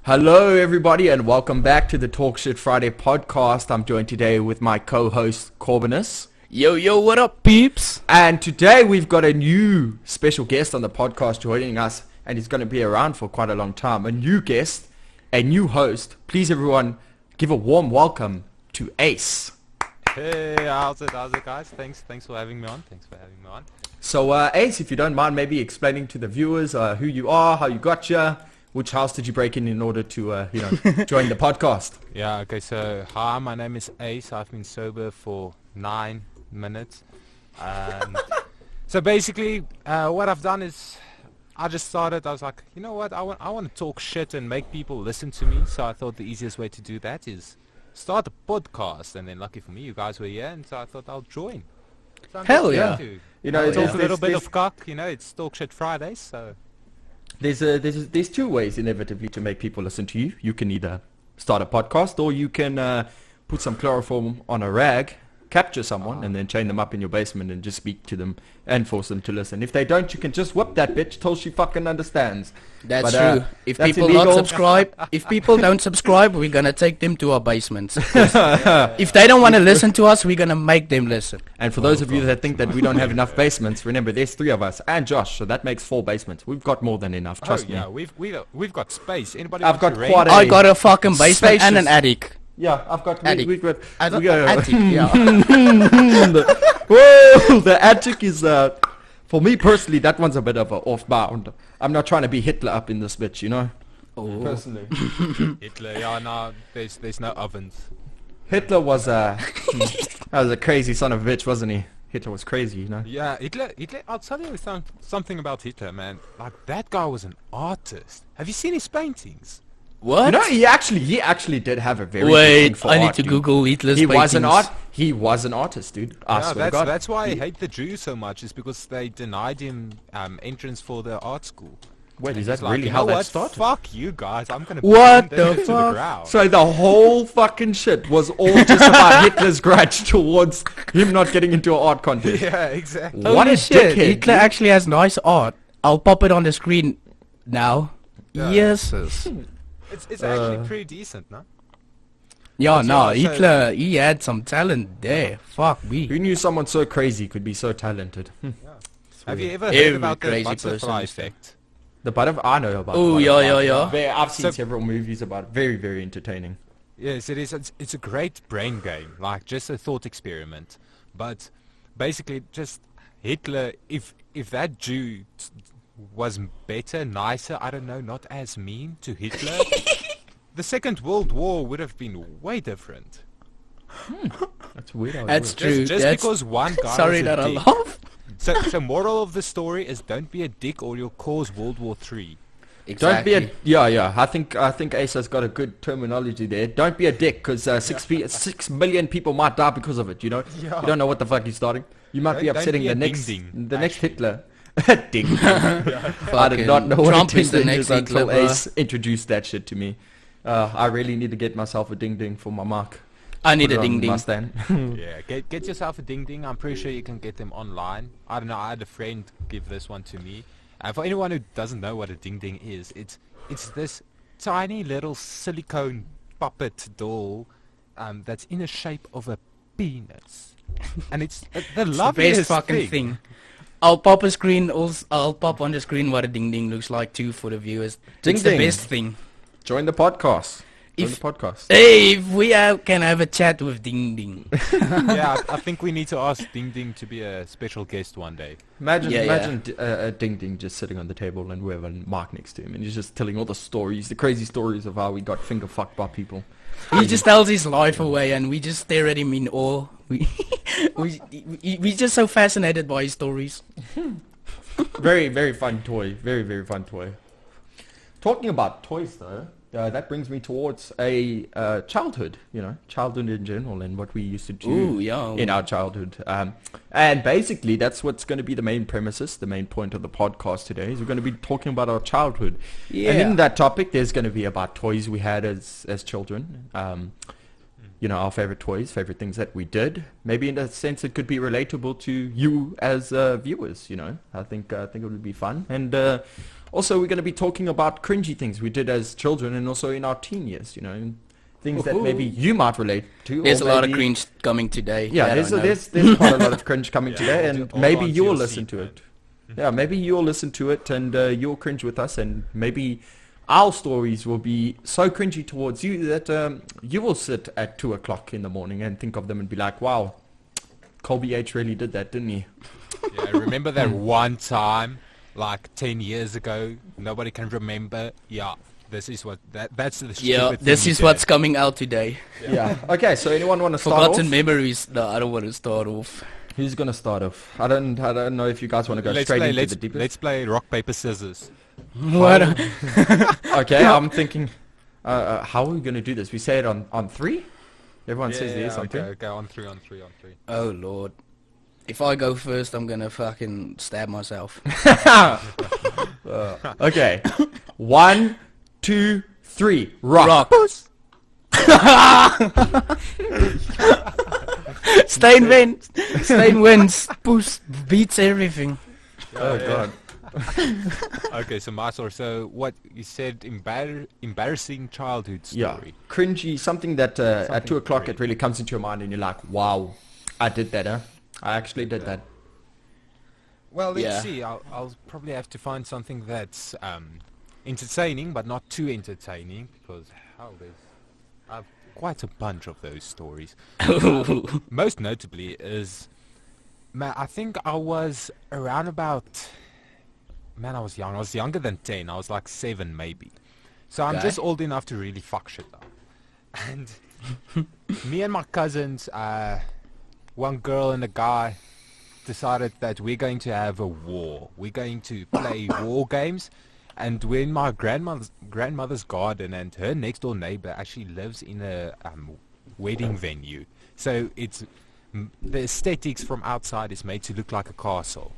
Hello, everybody, and welcome back to the Talk Shit Friday podcast. I'm joined today with my co-host, Corbinus. Yo, what up, peeps? And today we've got a new special guest on the podcast joining us, and he's going to be around for quite a long time. A new guest, a new host. Please, everyone, give a warm welcome to Ace. Hey, how's it, guys? Thanks for having me on. So, Ace, if you don't mind, maybe explaining to the viewers who you are, how you got here. Which house did you break in order to, join the podcast? Yeah, okay, so, hi, my name is Ace. I've been sober for 9 minutes. So basically, what I've done is, I was like, you know what, I want to talk shit and make people listen to me, so I thought the easiest way to do that is start a podcast, and then lucky for me, you guys were here, and so I thought I'll join. So Hell yeah. Talk a little bit of cock, it's Talk Shit Fridays, so... There's two ways inevitably to make people listen to you. You can either start a podcast, or you can put some chloroform on a rag, capture someone, and then chain them up in your basement and just speak to them and force them to listen. If they don't, you can just whip that bitch till she fucking understands. That's true. If people don't subscribe, we're gonna take them to our basements. If they don't want to listen to us, we're gonna make them listen. And for those of you that think that we don't have enough basements, remember there's 3 of us and Josh, so that makes 4 basements. We've got more than enough. Trust me. We've got space. Anybody? I've got quite. I got a fucking basement and an attic. Yeah, I've got attic. We've got Attic, yeah. The attic is for me personally, that one's a bit of a off-bound. I'm not trying to be Hitler up in this bitch, Oh. Personally. Hitler, yeah, no, there's no ovens. Hitler was that was a crazy son of a bitch, wasn't he? Hitler was crazy, Yeah, Hitler, I'll tell you something about Hitler, man. Like, that guy was an artist. Have you seen his paintings? What? He actually did have a very good thing for I need art, to dude. Google Hitler's He paintings. He was an artist, dude. I swear to God. That's why I hate the Jews so much, is because they denied him entrance for the art school. Wait, is He's that like, really you how know that what? started? Fuck you guys, I'm gonna What burn this the to fuck? ground. So the whole fucking shit was all just about Hitler's grudge towards him not getting into an art contest. Yeah, exactly. What Holy a shit, dickhead, Hitler dude. actually has nice art. I'll pop it on the screen now. Yeah. Yes. It's actually pretty decent, no? Yeah, That's no, what I said. Hitler, he had some talent there. Fuck me. Who knew someone so crazy could be so talented? Have you ever Every heard about the crazy butterfly person. effect? The butterfly, I know about. Oh, the yeah, butterfly. yeah. I've seen So- several movies about it. Very, very entertaining. Yes, it is. It's a great brain game, like just a thought experiment. But basically, just Hitler, if that Jew was better, nicer, I don't know, not as mean to Hitler, the Second World War would have been way different. That's weird. How it That's works. true. Just That's- because one guy Sorry was a that I dick. laugh. So moral of the story is don't be a dick or you'll cause World War III. Don't be a yeah. I think Ace has got a good terminology there. Don't be a dick, because 6 million people might die because of it. You Yeah. don't know what the fuck you're starting. You might be Don't upsetting be a the next ding-ding, next actually. Hitler. Ding. I did not know what Trump a is the ding next is until Hitler, Ace introduced that shit to me. I really need to get myself a ding ding for my mark. I need Put a it on ding ding. my stand. Yeah, get yourself a ding ding. I'm pretty sure you can get them online. I don't know. I had a friend give this one to me. And for anyone who doesn't know what a ding ding is, it's this tiny little silicone puppet doll that's in the shape of a penis, and it's the It's the loveliest best fucking thing. I'll pop a screen. I'll pop on the screen what a ding ding looks like too for the viewers. Ding It's ding. the best thing. Join the podcast. Join If- the podcast. Hey, if we can have a chat with Ding Ding. Yeah, I think we need to ask Ding Ding to be a special guest one day. Imagine a ding ding just sitting on the table and we have a mic next to him and he's just telling all the stories, the crazy stories of how we got finger fucked by people. He just tells his life away, and we just stare at him in awe. We're just so fascinated by his stories. Very, very fun toy. Very, very fun toy. Talking about toys, though, that brings me towards a childhood, childhood in general and what we used to do Ooh, yeah. in our childhood. And basically, that's what's going to be the main premises, the main point of the podcast today, is we're going to be talking about our childhood. Yeah. And in that topic, there's going to be about toys we had as children. Our favorite toys, favorite things that we did. Maybe in a sense it could be relatable to you as viewers, I think it would be fun. And Also, we're going to be talking about cringy things we did as children and also in our teen years, you know, things that maybe you might relate to. There's or a lot of maybe- cringe coming today. Yeah, I there's don't know. there's quite a lot of cringe coming today, hold and on maybe to you'll your listen seat, to man. it. Yeah, maybe you'll listen to it and you'll cringe with us, and maybe our stories will be so cringy towards you that you will sit at 2 o'clock in the morning and think of them and be like, wow, Colby H really did that, didn't he? Yeah, remember that one time, like 10 years ago, nobody can remember. Yeah, this is what that's the stupid Yeah, thing this you is did. what's coming out today. Yeah. Okay, so anyone want to start Forgotten off? memories. No, I don't want to start off. Who's going to start off? I don't know if you guys want to go straight into the deepest. Let's play rock paper scissors. What? Okay, I'm thinking, how are we going to do this? We say it on 3? Everyone says there's something. Okay, on three. Oh Lord. If I go first, I'm gonna fucking stab myself. Okay. 1, 2, 3. Rock. Stain wins. Stain wins. Boost beats everything. Oh god. Okay, so my story. So what you said, embarrassing childhood Yeah. story. Cringy, something that at Something 2 o'clock great. it really comes into your mind and you're like, wow, I did that, huh? I actually did that. Well, let's Yeah. see. I'll probably have to find something that's entertaining, but not too entertaining, because I've quite a bunch of those stories. Most notably is, man, I think I was around about, man, I was young. I was younger than 10. I was like 7 maybe. So I'm Okay. just old enough to really fuck shit up. And me and my cousins, one girl and a guy, decided that we're going to have a war. We're going to play war games. And we're in my grandmother's garden, and her next door neighbor actually lives in a wedding venue. So it's the aesthetics from outside is made to look like a castle.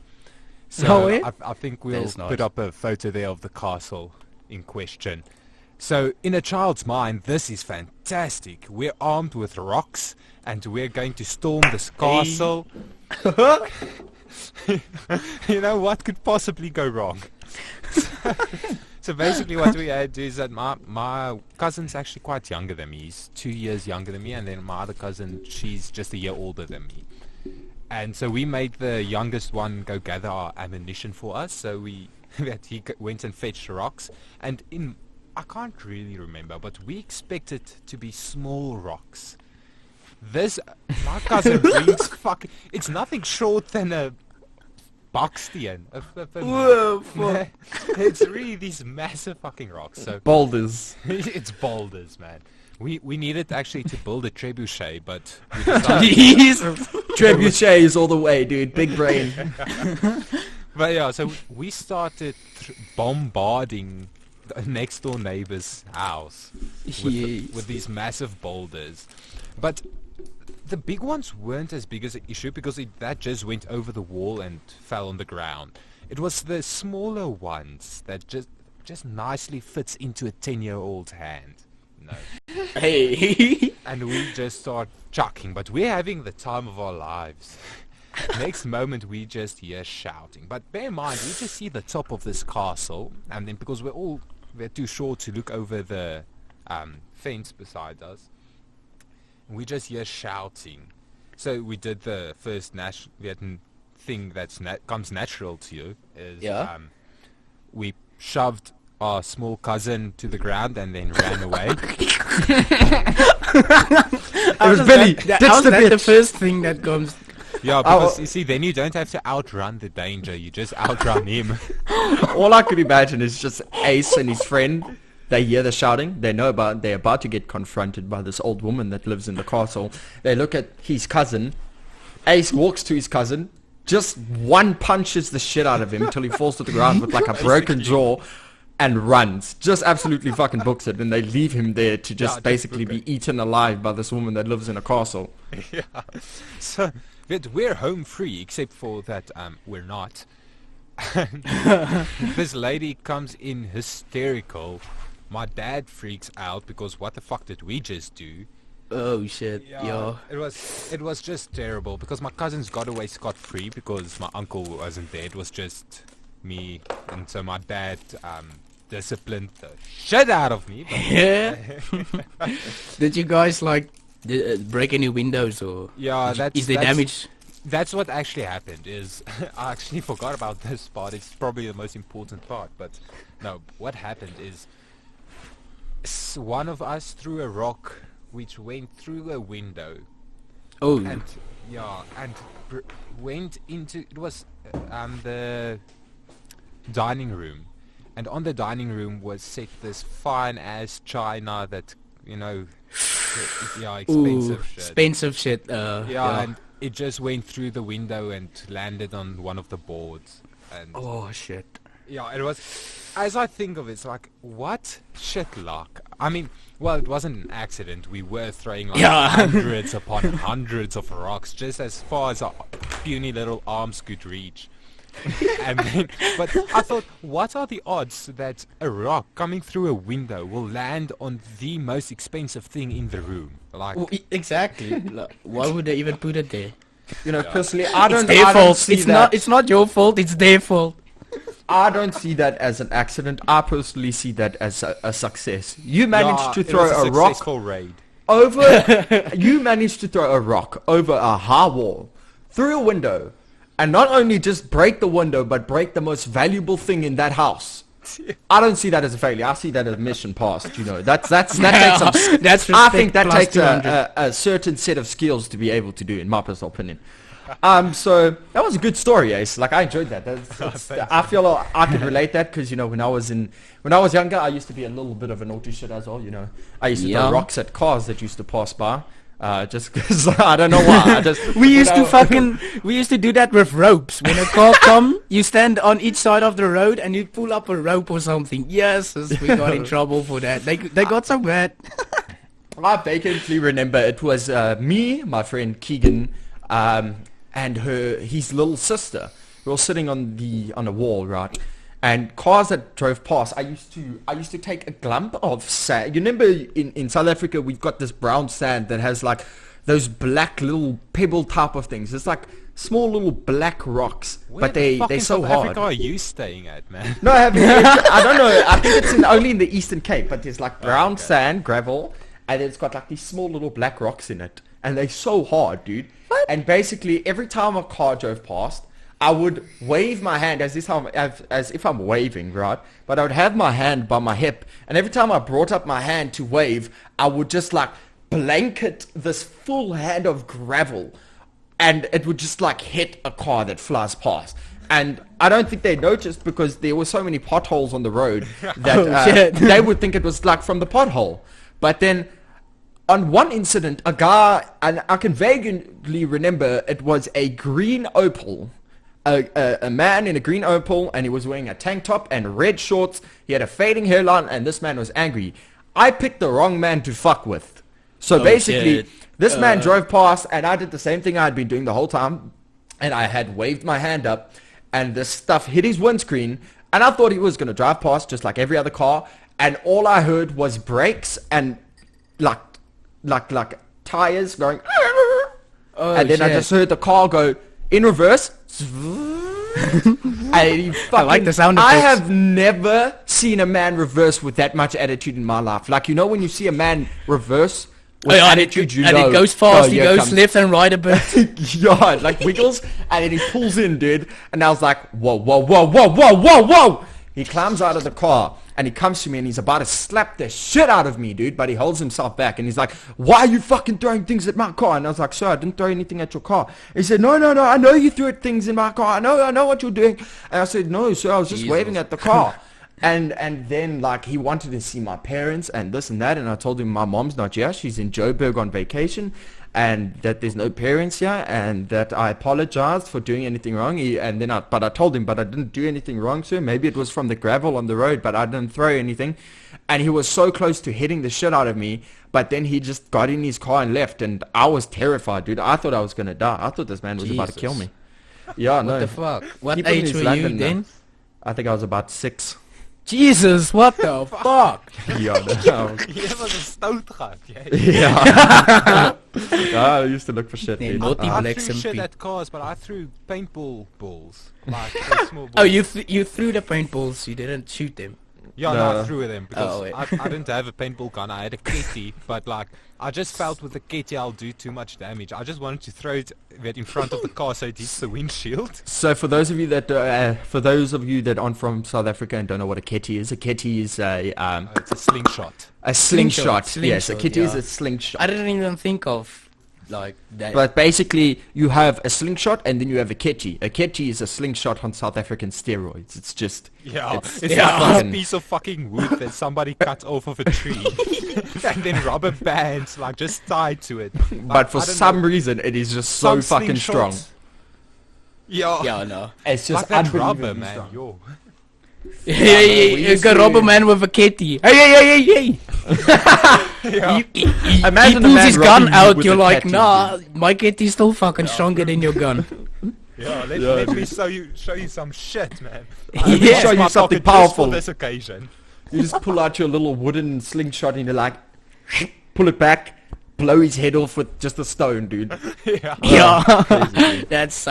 So Oh, yeah? I think we'll That's nice. put up a photo there of the castle in question. So in a child's mind, this is fantastic. We're armed with rocks, and we're going to storm this castle. You know, what could possibly go wrong? So basically what we had is that my cousin's actually quite younger than me. He's 2 years younger than me, and then my other cousin, she's just a year older than me. And so we made the youngest one go gather our ammunition for us. So he went and fetched rocks. And I can't really remember, but we expected to be small rocks. My cousin brings fucking, it's nothing short than a Buxtian. Whoa, fuck. It's really these massive fucking rocks. So Boulders. it's boulders, man. We needed actually to build a trebuchet, but we decided Jesus. Trebuchets all the way, dude. Big brain. But yeah, so we started bombarding the next door neighbor's house with these massive boulders. But the big ones weren't as big as an issue because that just went over the wall and fell on the ground. It was the smaller ones that just nicely fits into a 10-year-old's hand. No. Hey. And we just start chucking, but we're having the time of our lives. Next moment we just hear shouting. But bear in mind, we just see the top of this castle, and then because we're too short to look over the fence beside us, we just hear shouting. So we did the first thing that's comes natural to you is we shoved our small cousin to the ground and then ran away. It was Billy. How's that the first thing that comes? Yeah, because you see, then you don't have to outrun the danger, you just outrun him. All I could imagine is just Ace and his friend. They hear the shouting. They're about to get confronted by this old woman that lives in the castle. They look at his cousin. Ace walks to his cousin. Just one punches the shit out of him till he falls to the ground with like a broken jaw and runs. Just absolutely fucking books it. And they leave him there to just basically be eaten alive by this woman that lives in a castle. Yeah. So we're home free, except for that we're not. This lady comes in hysterical. My dad freaks out because what the fuck did we just do? Oh shit, yeah. It was just terrible because my cousins got away scot-free because my uncle wasn't there. It was just me, and so my dad disciplined the shit out of me. Yeah. Did you guys like break any windows or? Yeah, is there damage? That's what actually happened. Is I actually forgot about this part. It's probably the most important part. But no, what happened is one of us threw a rock which went through a window. Oh. And went into it was the dining room, and on the dining room was set this fine ass china that expensive shit. Expensive shit. And it just went through the window and landed on one of the boards. And oh shit. Yeah, it was. As I think of it, it's like, what shit luck. I mean, well, it wasn't an accident. We were throwing like hundreds upon hundreds of rocks, just as far as our puny little arms could reach. And then, but I thought, what are the odds that a rock coming through a window will land on the most expensive thing in the room? Like, exactly. Why would they even put it there? Personally, I don't. It's their I fault. don't see It's that. It's not your fault. It's their fault. I don't see that as an accident. I personally see that as a success. You managed to throw a rock successful raid. over. You managed to throw a rock over a high wall, through a window, and not only just break the window, but break the most valuable thing in that house. I don't see that as a failure. I see that as mission passed. That takes some. That's I think that plus takes 200. a certain set of skills to be able to do, in my personal opinion. So that was a good story, Ace. Like, I enjoyed that. I feel I can relate that because when I was younger, I used to be a little bit of a naughty shit as well. I used to throw rocks at cars that used to pass by, just because I don't know why. We used to do that with ropes. When a car come, you stand on each side of the road and you pull up a rope or something. Yes, we got in trouble for that. They got so bad. I vacantly remember it was me, my friend Keegan, and his little sister. We were sitting on a wall, right? And cars that drove past, I used to take a glump of sand. You remember in South Africa we've got this brown sand that has like those black little pebble type of things. It's like small little black rocks, but they're so South hard. Africa are you staying at, man? No, I don't know. I think it's only in the Eastern Cape, but there's like brown sand, gravel, and it's got like these small little black rocks in it, and they're so hard, dude. What? And basically, every time a car drove past, I would wave my hand as if I'm waving, right? But I would have my hand by my hip, and every time I brought up my hand to wave, I would just like blanket this full hand of gravel, and it would just like hit a car that flies past. And I don't think they noticed because there were so many potholes on the road that they would think it was like from the pothole. But then on one incident, a guy, and I can vaguely remember, it was a green Opel. A man in a green Opel, and he was wearing a tank top and red shorts. He had a fading hairline, and this man was angry. I picked the wrong man to fuck with. So basically, this man drove past, and I did the same thing I had been doing the whole time, and I had waved my hand up, and this stuff hit his windscreen, and I thought he was going to drive past just like every other car, and all I heard was brakes and like tires going, and then I just heard the car go in reverse. I like the sound effects. I have never seen a man reverse with that much attitude in my life. Like, when you see a man reverse with attitude, and it goes fast. He goes left and right a bit. Yeah, like wiggles, and then he pulls in, dude. And I was like, whoa, whoa, whoa, whoa, whoa, whoa, whoa. He climbs out of the car, and he comes to me, and he's about to slap the shit out of me, dude. But he holds himself back, and he's like, why are you fucking throwing things at my car? And I was like, sir, I didn't throw anything at your car. He said, no, I know you threw things in my car. I know what you're doing. And I said, no, sir, I was just waving at the car. And then, like, he wanted to see my parents and this and that. And I told him my mom's not here. She's in Joburg on vacation. And that there's no parents here, and that I apologized for doing anything wrong. But I told him, but I didn't do anything wrong, sir. Maybe it was from the gravel on the road, but I didn't throw anything. And he was so close to hitting the shit out of me, but then he just got in his car and left, and I was terrified, dude. I thought I was gonna die. I thought this man was about to kill me. Yeah, no. What the fuck? What age were you then? I think I was about 6. Jesus, what the fuck? Ja, Jy was 'n stout gat, jy. Ja. I used to look for shit. Yeah, dude. naughty I black threw shit simpy. at cars, but I threw paintball balls. Like those small balls. Oh, you threw the paintballs. You didn't shoot them. Yeah, no, I threw them because wait. I didn't have a paintball gun. I had a kitty, but like I just felt with the kitty I'll do too much damage. I just wanted to throw it in front of the car so it hits the windshield. So for those of you that aren't from South Africa and don't know what a ketty is It's a slingshot. a slingshot. Slingshot, Yes, a kitty is yeah. a slingshot. I didn't even think of like that. But basically, you have a slingshot and then you have a ketty. A ketty is a slingshot on South African steroids. It's just Yeah, It's- it's yeah. like fucking- a piece of fucking wood that somebody cut off of a tree, and then rubber bands like just tied to it. Like, but for I don't some know, reason, it is just so some fucking strong. slingshots- Yeah, yeah, no. It's just like that rubber, unbelievably man. strong. Yo. Yeah, we you used got to- rob a man with a kitty. Hey. Yeah. He Imagine a pulls man his robbing gun you out. with You're a like, kitty, nah, my kitty's still fucking stronger than your gun. Yeah, let Yeah, me dude. show you some shit, man. Let me This show is you my something pocket just powerful. for this occasion. You just pull out your little wooden slingshot and you're like, pull it back, blow his head off with just a stone, dude. Yeah. Yeah, that's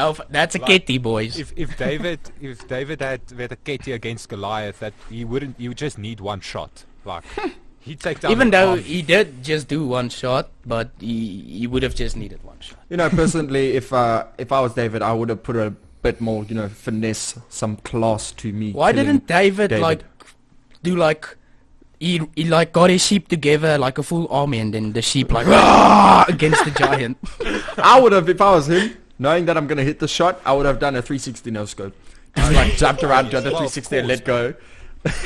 a kitty, boys. If David had a Katie against Goliath, that he would just need one shot. Like he'd take down Even an though army. he did just do one shot, but he would have just needed one shot. You know, personally, if I was David, I would have put a bit more, finesse, some class to me. Why killing didn't David like do like he like got his sheep together like a full army and then the sheep like "Rah!" against the giant? I would have, if I was him, knowing that I'm gonna hit the shot, I would have done a 360 no scope. Just like jumped around, done a Well, of 360 and course, let go,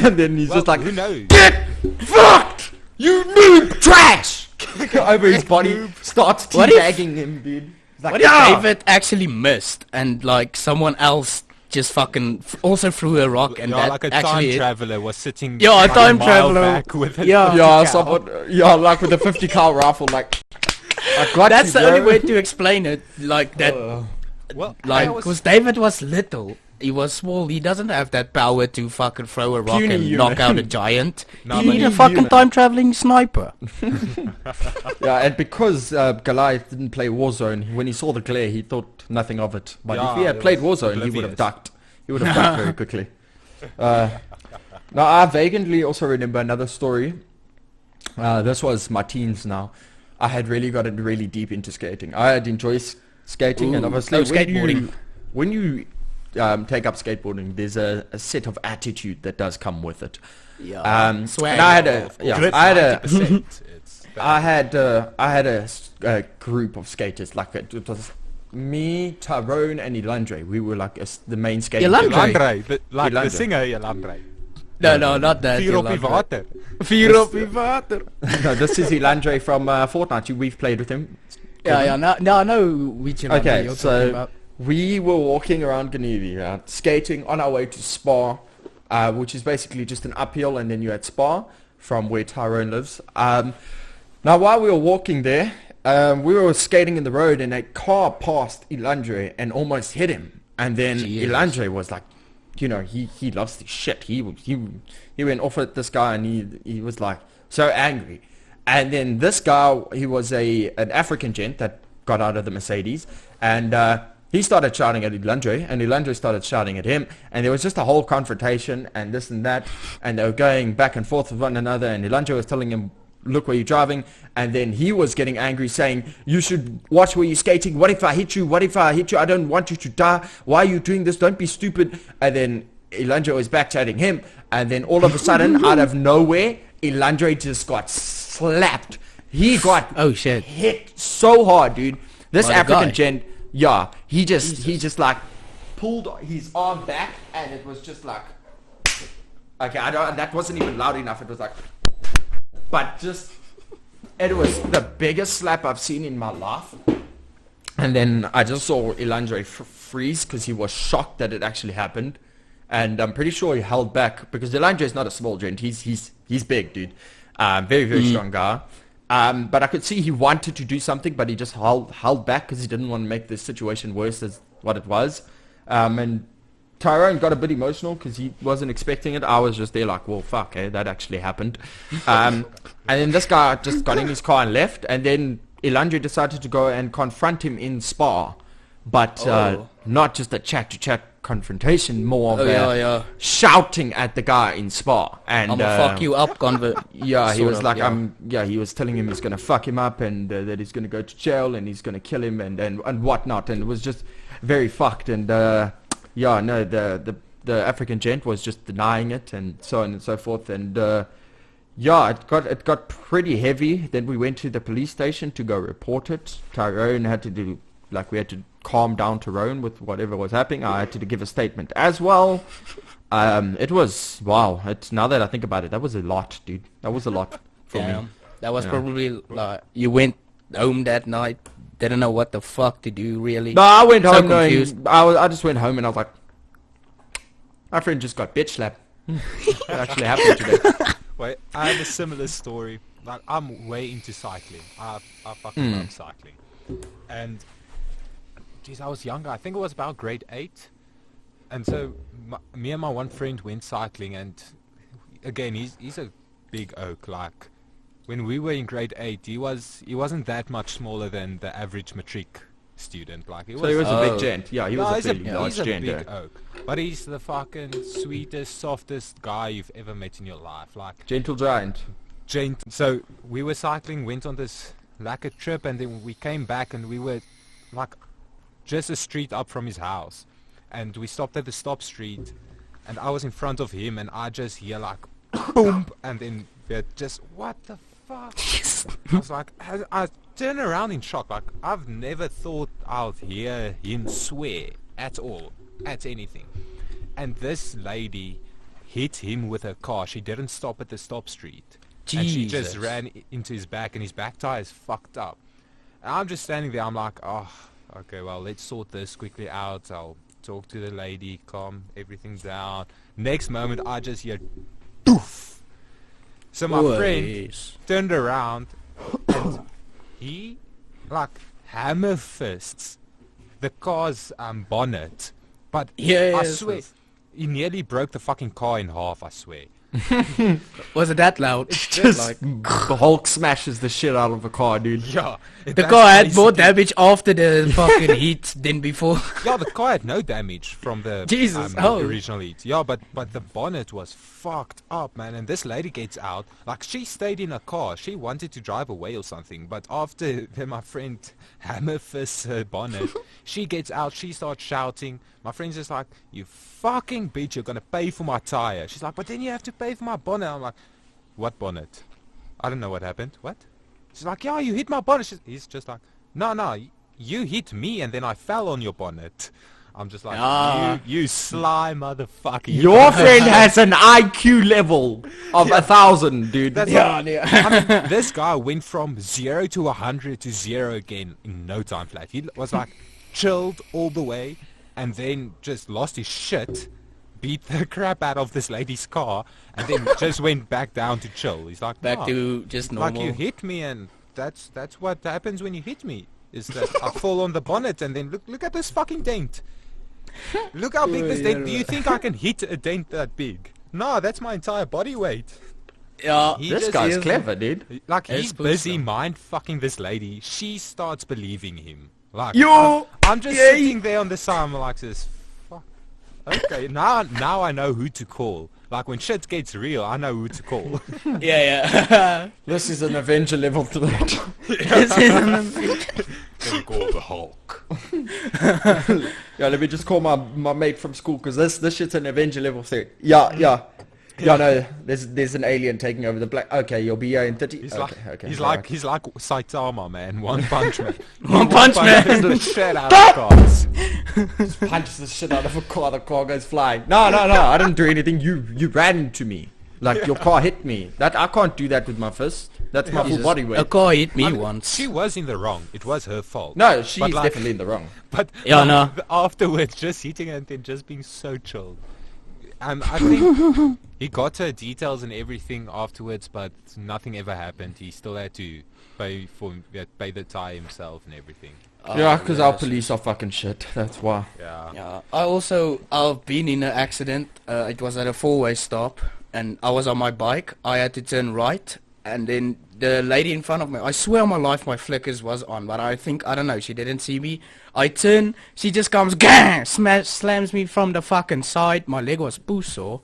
and then he's Well, just like, who knows? "Get fucked, you noob trash!" Over his body, starts What if- teabagging him, dude. He's like, What if "Yeah!" David actually missed and like someone else just fucking also threw a rock and Yeah, that like a actually time hit? traveler was sitting. Yeah, a like time mile traveler. back with a Yeah. 50 Yeah, cal. someone, like with a 50 cal rifle, like, I got That's you, the only bro. way to explain it. Like that, Well, like I was- because David was little. He was small. He doesn't have that power to fucking throw a rock Puny and human. knock out a giant. No, You but need a he's fucking human. time traveling sniper. Yeah, and because Goliath didn't play Warzone, when he saw the glare, he thought nothing of it. But if Yeah, he had it played was Warzone, he would have oblivious. ducked. He would have ducked very quickly. Now, I vaguely also remember another story. This was my teens now. I had really gotten really deep into skating. I had enjoyed skating, and Ooh, obviously oh, skateboarding. when you take up skateboarding, there's a set of attitude that does come with it. Yeah. And Swag. I had a, yeah, Grip I had a, 90%. It's bad. I had a group of skaters. Like it was me, Tyrone, and Ilandre. We were like the main skating. Ilandre? team. Jolande, like the Jolande. singer Jolande. No, not that. Vier op die Jolande. water. Vier op die water. No, this is Ilandre from Fortnite. We've played with him. Yeah. Now I know which Jolande Okay, you're talking so about. we were walking around Geneva, skating on our way to Spa, which is basically just an uphill, and then you had Spa from where Tyrone lives. Now, while we were walking there, we were skating in the road, and a car passed Ilandre and almost hit him. And then Jesus. Ilandre was like, he loves this shit. He went off at this guy, and he was like so angry. And then this guy, he was an African gent that got out of the Mercedes, and he started shouting at Ilandre, and Ilandre started shouting at him, and there was just a whole confrontation and this and that, and they were going back and forth with one another, and Ilandre was telling him, look where you're driving, and then he was getting angry saying, you should watch where you're skating, what if I hit you, I don't want you to die, why are you doing this, don't be stupid. And then Ilandre was back chatting him, and then all of a sudden, out of nowhere, Ilandre just got slapped. He got Oh shit. hit so hard, dude. This By the African guy? gent, he just like pulled his arm back, and it was just like, okay, that wasn't even loud enough. It was like, but just, it was the biggest slap I've seen in my life. And then I just saw Ilandre freeze because he was shocked that it actually happened, and I'm pretty sure he held back because Ilandre is not a small gent. He's big, dude. Very strong guy. But I could see he wanted to do something, but he just held back because he didn't want to make the situation worse as what it was. And Tyrone got a bit emotional because he wasn't expecting it. I was just there like, well, fuck, that actually happened. And then this guy just got in his car and left. And then Elandri decided to go and confront him in Spa, but not just a chat-to-chat confrontation, more of shouting at the guy in Spa. And I'm gonna fuck you up, yeah, he was like, he was telling him he's gonna fuck him up and that he's gonna go to jail and he's gonna kill him and whatnot. And it was just very fucked. And the African gent was just denying it and so on and so forth. And it got pretty heavy. Then we went to the police station to go report it. Tyrone had to do, we had to calm down Tyrone with whatever was happening. I had to give a statement as well. It was, wow. Now that I think about it, that was a lot, dude. That was a lot for me. That was probably, you went home that night, didn't know what the fuck to do, really. No, I went home knowing, I just went home and I was like, my friend just got bitch slapped. That actually happened today. Wait, I have a similar story. Like, I'm way into cycling. I fucking love cycling. And, geez, I was younger. I think it was about grade 8. And so, me and my one friend went cycling. And, again, he's a big oak. Like, when we were in grade 8, he wasn't that much smaller than the average matric student. Like, he was a big gent. Yeah, he was a big large gent. He's a big oak. But he's the fucking sweetest, softest guy you've ever met in your life. Like, gentle giant. So we were cycling, went on this lacquer trip, and then we came back and we were like just a street up from his house. And we stopped at the stop street and I was in front of him and I just hear like boom, and then we're just, what the fuck? I was like, I turned around in shock. Like, I've never thought I'd hear him swear at all, at anything. And this lady hit him with her car. She didn't stop at the stop street. Jesus. And she just ran into his back, and his back tire is fucked up. And I'm just standing there. I'm like, oh, okay, well, let's sort this quickly out. I'll talk to the lady, calm everything down. Next moment, I just hear doof. So my friend turned around, and he, like, hammer fists the car's bullet. But I swear, he nearly broke the fucking car in half, I swear. Was it that loud? It's just like Hulk smashes the shit out of a car, dude. Yeah. The car had more damage after the fucking heat than before. Yeah, the car had no damage from the original heat. Yeah, but the bonnet was fucked up, man. And this lady gets out. Like, she stayed in a car. She wanted to drive away or something. But after my friend hammer fists her bonnet, she gets out. She starts shouting. My friend's just like, you fucking bitch, you're going to pay for my tire. She's like, but then you have to pay for my bonnet. I'm like, what bonnet? I don't know what happened. What? She's like, yeah, you hit my bonnet. He's just like, no, you hit me and then I fell on your bonnet. I'm just like, you sly motherfucker. Your friend has an IQ level of 1,000, dude. I mean, this guy went from 0 to 100 to 0 again in no time flat. He was like chilled all the way and then just lost his shit, beat the crap out of this lady's car, and then just went back down to chill. He's like, back to just normal. Like, you hit me, and that's what happens when you hit me. Is that I fall on the bonnet, and then look at this fucking dent. Look how big this dent. Do you think I can hit a dent that big? No, that's my entire body weight. Yeah, this guy's clever, dude. Like, he's busy mind fucking this lady. She starts believing him. Like, I'm just sitting there on the side. I'm like this. Fuck. Okay, now I know who to call. Like, when shit gets real, I know who to call. Yeah. This is an Avenger level threat. This is an Avenger. Let me call the Hulk. Yeah, let me just call my mate from school, because this shit's an Avenger level threat. Yeah, no, there's an alien taking over the black. Okay, you'll be here in 30. He's like Saitama, man. One Punch Man. One Punch Man. The shit out of cars. Just punches the shit out of a car. The car goes flying. No, I didn't do anything. You ran into me. Like, your car hit me. That I can't do that with my fist. That's my full body weight. A car hit me once. She was in the wrong. It was her fault. No, she's definitely in the wrong. But no. Afterwards, just hitting her and then just being so chill. I think he got her details and everything afterwards, but nothing ever happened. He still had to pay the tire himself and everything. Yeah, because our police are fucking shit. That's why. Yeah. I've been in an accident. It was at a four-way stop, and I was on my bike. I had to turn right, and then the lady in front of me, I swear on my life my flickers was on, but I don't know, she didn't see me. I turn, she just comes, gang, slams me from the fucking side. My leg was poo sore.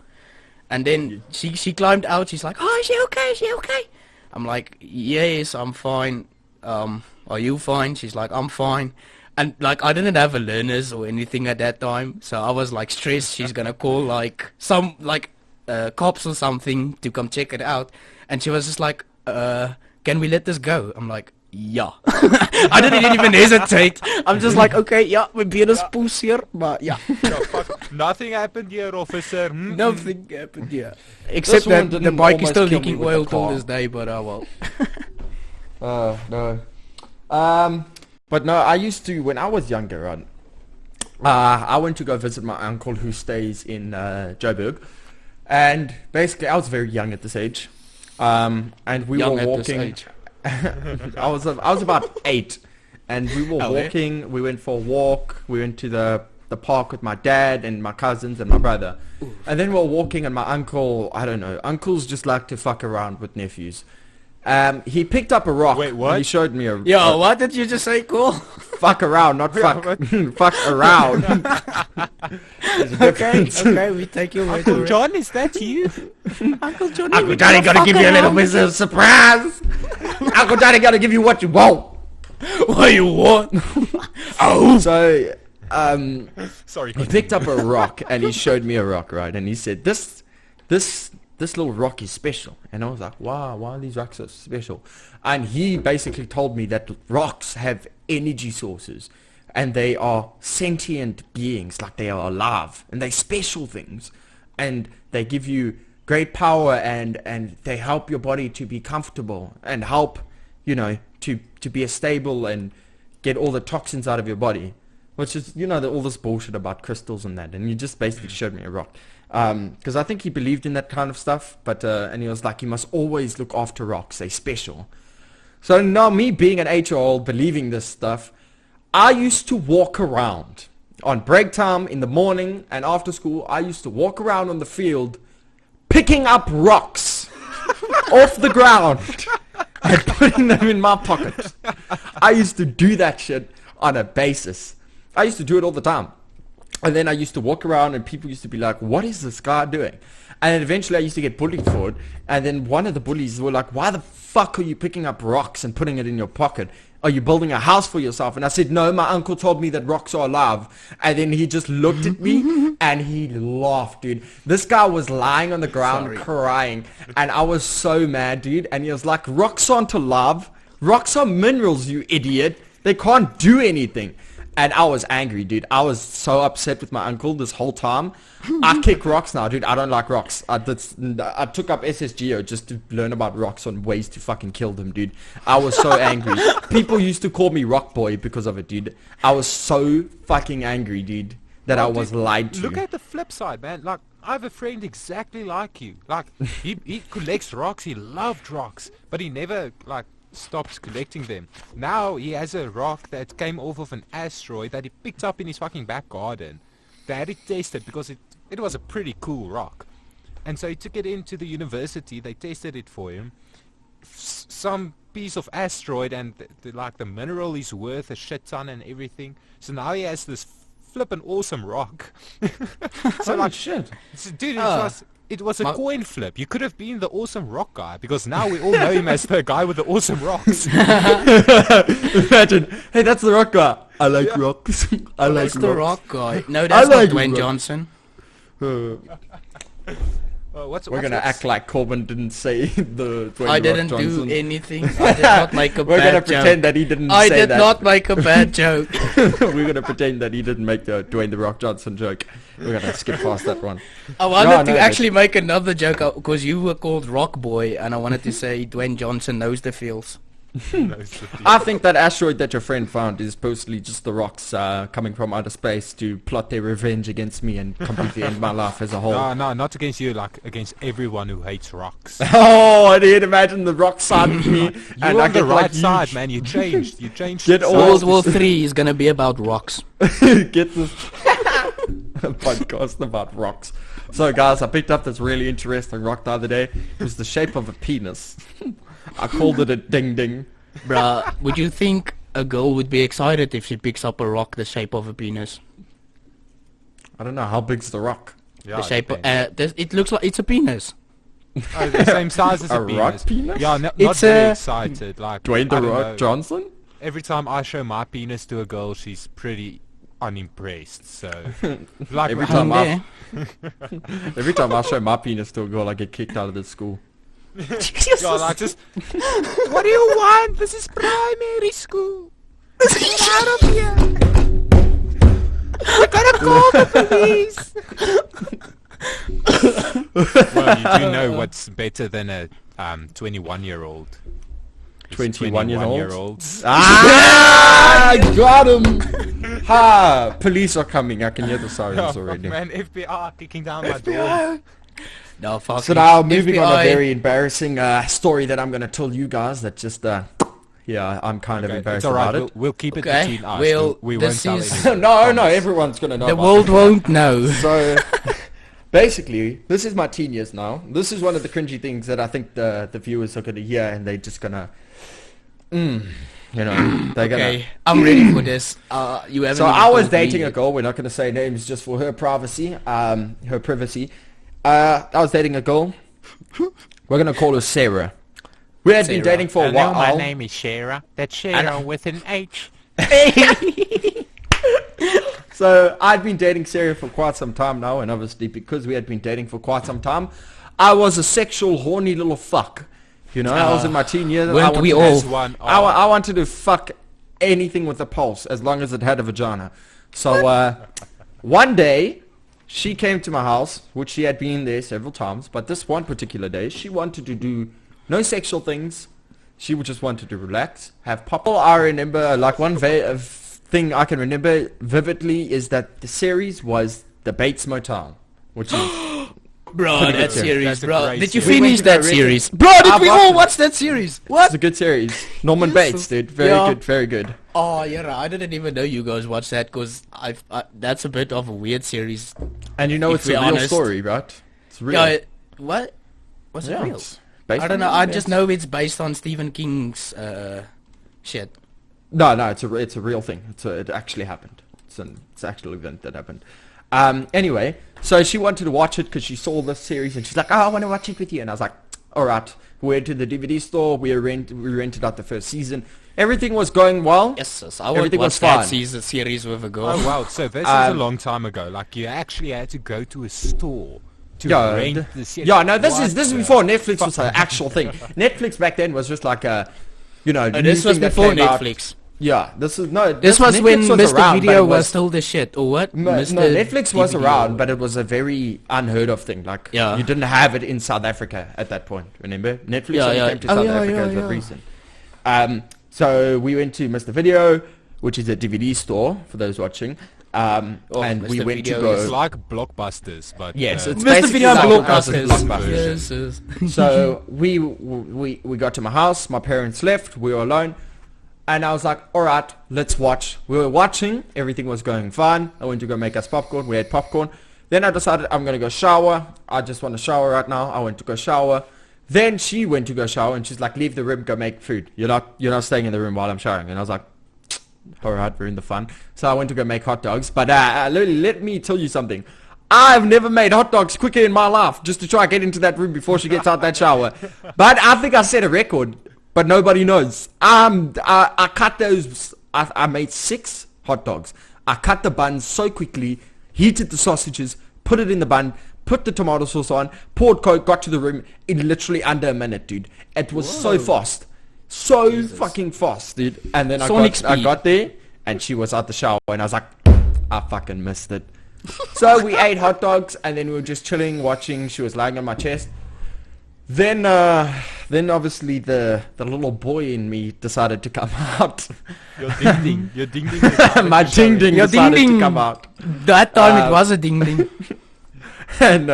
And then she climbed out, she's like, oh, is she okay, is she okay? I'm like, yes, I'm fine. Are you fine? She's like, I'm fine. And like, I didn't have a learners or anything at that time, so I was like stressed. She's gonna call like some cops or something to come check it out. And she was just like, can we let this go? I'm like, yeah. I didn't even hesitate. I'm just like, okay, yeah, we're being a spoos here, but yeah. Nothing happened here, officer. Nothing happened here. Except that the bike is still leaking oil till this day, but well. No. But no, I used to, when I was younger, right, I went to go visit my uncle who stays in Joburg. And basically, I was very young at this age. And we were walking. I was about 8. And we were walking. We went for a walk. We went to the park with my dad and my cousins and my brother. Ooh. And then we were walking and my uncle, I don't know, uncles just like to fuck around with nephews. He picked up a rock. Wait, what? He showed me a... Yo, what did you just say, Cool? Fuck around, not fuck. Fuck around. Okay, we take your word for Uncle it. John, is that you? Uncle Johnny, Uncle Johnny gotta give you a little bit of surprise. Uncle Johnny gotta give you what you want. What you want? Oh. So, Sorry. he picked up a rock and he showed me a rock, right? And he said, this little rock is special. And I was like, wow, why are these rocks so special? And he basically told me that rocks have energy sources and they are sentient beings, like they are alive and they're special things and they give you great power and they help your body to be comfortable and help, you know, to be stable and get all the toxins out of your body, which is, you know, all this bullshit about crystals and that. And he just basically showed me a rock. Because I think he believed in that kind of stuff, but and he was like, you must always look after rocks, they're special. So now me being an 8-year-old believing this stuff, I used to walk around on break time in the morning and after school. I used to walk around on the field picking up rocks off the ground and putting them in my pocket. I used to do that shit on a basis. I used to do it all the time. And then I used to walk around and people used to be like, what is this guy doing? And then eventually I used to get bullied for it. And then one of the bullies were like, why the fuck are you picking up rocks and putting it in your pocket? Are you building a house for yourself? And I said, no, my uncle told me that rocks are alive. And then he just looked at me and he laughed, dude. This guy was lying on the ground crying. And I was so mad, dude. And he was like, rocks aren't alive. Rocks are minerals, you idiot. They can't do anything. And I was angry, dude. I was so upset with my uncle this whole time. I kick rocks now, dude. I don't like rocks. I took up SSGO just to learn about rocks and ways to fucking kill them, dude. I was so angry. People used to call me Rock Boy because of it, dude. I was so fucking angry, dude, that I was lied to. Look at the flip side, man. Like, I have a friend exactly like you. Like, he collects rocks. He loved rocks. But he never, like, stopped collecting them. Now he has a rock that came off of an asteroid that he picked up in his fucking back garden. They had it tested because it was a pretty cool rock. And so he took it into the university. They tested it for him. Some piece of asteroid, and the mineral is worth a shit ton and everything. So now he has this flippin' awesome rock. So like shit. So, dude, it was a coin flip. You could have been the awesome rock guy because now we all know him as the guy with the awesome rocks. Imagine, hey, that's the rock guy. I like rocks. I like That's rocks. the rock guy. No, that's not Dwayne Johnson. We're gonna act like Corbin didn't say the Dwayne I didn't Rock Johnson. do anything. I did not make a We're bad gonna joke. pretend that he didn't I say did that. not make a bad joke. We're gonna pretend that he didn't make the Dwayne the Rock Johnson joke. We're gonna skip past that one. I wanted to actually make another joke because you were called Rock Boy, and I wanted to say Dwayne Johnson knows the feels. I think that asteroid that your friend found is supposedly just the rocks coming from outer space to plot their revenge against me and completely end my life as a whole. No, not against you, like against everyone who hates rocks. Oh, I did imagine the rock side of me. You're on the right side, man. You changed. You changed. Get all- World War 3 is gonna be about rocks. Get this podcast about rocks. So guys, I picked up this really interesting rock the other day. It was the shape of a penis. I called it a ding ding. Bruh, would you think a girl would be excited if she picks up a rock the shape of a penis? I don't know, how big's the rock? Yeah, The shape of, depends. it looks like it's a penis. Oh, the same size as A a rock penis. penis? Yeah, not It's very a- excited. Like Dwayne I The don't Rock know. Johnson? Every time I show my penis to a girl, she's pretty unimpressed. So, like Every how- time I- Yeah. Every time I show my penis to a girl, I get kicked out of the school. yeah, like just, what do you want? This is primary school. Get out of here. We're gonna call the police. Well, you do know what's better than a 21-year-old. 21-year-olds? Ah! Got him! Ha! Police are coming. I can hear the sirens Oh, already. man, FBI kicking down my door. No, fuck. So now, moving on a FBI. very embarrassing story that I'm going to tell you guys that just, yeah, I'm kind of Okay, embarrassed it's alright. about We'll keep it Okay, between us. well, we won't this tell is- anyone. it. No, Promise. everyone's going to know The about world this. won't know. So, basically, this is my teen years now. This is one of the cringy things that I think the viewers are going to hear, and they're just going to, you know, they're going to... Okay, I'm ready for this. You haven't. So even I was told me dating a yet. girl. We're not going to say names just for her privacy. Her privacy. I was dating a girl. We're going to call her Sarah. We had been Sarah. dating for a Hello, while. my name is Shara. That's Shara with an H. So I'd been dating Sarah for quite some time now, and obviously because we had been dating for quite some time, I was a sexual horny little fuck. You know, I was in my teen years. weren't I we wanted- all? As one I wanted to fuck anything with a pulse as long as it had a vagina. So one day she came to my house, which she had been there several times, but this one particular day she wanted to do no sexual things. She would just wanted to relax, have pop. All I remember, like one thing I can remember vividly is that the series was The Bates Motel, which is Bro, Pretty that good series, That's a bro. great Did you series. We went finish to that go series? Bro, did I we watched all it. watch that series? it's What? a good series. Norman Bates, dude, very Yeah. good, very good. Oh, yeah, I didn't even know you guys watched that because that's a bit of a weird series. And you know If it's a we're real honest. story, right? It's real. Yeah, what? Was it Yeah, real? it's based I don't on know. I events. just know it's based on Stephen King's shit. No, it's a real thing. It actually happened. It's an actual event that happened. Anyway, so she wanted to watch it because she saw this series and she's like, "Oh, I want to watch it with you." And I was like, "All right." We went to the DVD store. We rented out the first season. Everything was going well. Yes, I would Everything watch was that fine. series with a girl. Oh wow! So this is a Um, long time ago. Like you actually had to go to a store to Yeah, rent the series. yeah. No, this What is the before Netflix was an actual thing. Netflix back then was just like a, you know, This new was thing that before came out. Netflix. Yeah, this is no. This was Netflix when was Mr. around, but Video it was still the shit, or what? No, Mr. Netflix was DVD around, or- but it was a very unheard of thing. Like, Yeah. you didn't have it in South Africa at that point. Remember, Netflix Yeah, only yeah. came to Oh, South yeah, Africa yeah, as of yeah. recent. So we went to Mr. Video, which is a DVD store for those watching. And Mr. we went to Video go. It's like Blockbusters, but Yes, it's Mr. basically Video like Blockbusters. Blockbusters. Yes, yes. So we got to my house. My parents left. We were alone. And I was like, all right, let's watch. We were watching. Everything was going fine. I went to go make us popcorn. We had popcorn. Then I decided I'm going to go shower. I just want to shower right now. I went to go shower. Then she went to go shower. And she's like, leave the room, go make food. You're not staying in the room while I'm showering. And I was like, all right, we're in the fun. So I went to go make hot dogs. But let me tell you something. I've never made hot dogs quicker in my life just to try and get into that room before she gets out that shower. But I think I set a record. But nobody knows. I cut those. I made 6 hot dogs. I cut the buns so quickly, heated the sausages, put it in the bun, put the tomato sauce on, poured Coke, got to the room in literally under a minute, dude. It was so fast. So fucking fast, dude. And then Sonic I speed. got there, and she was out the shower, and I was like, I fucking missed it. So we ate hot dogs, and then we were just chilling, watching. She was lying on my chest. Then obviously the little boy in me decided to come out. your ding ding. My ding ding Your decided ding ding. to come out. That time it was a ding ding. And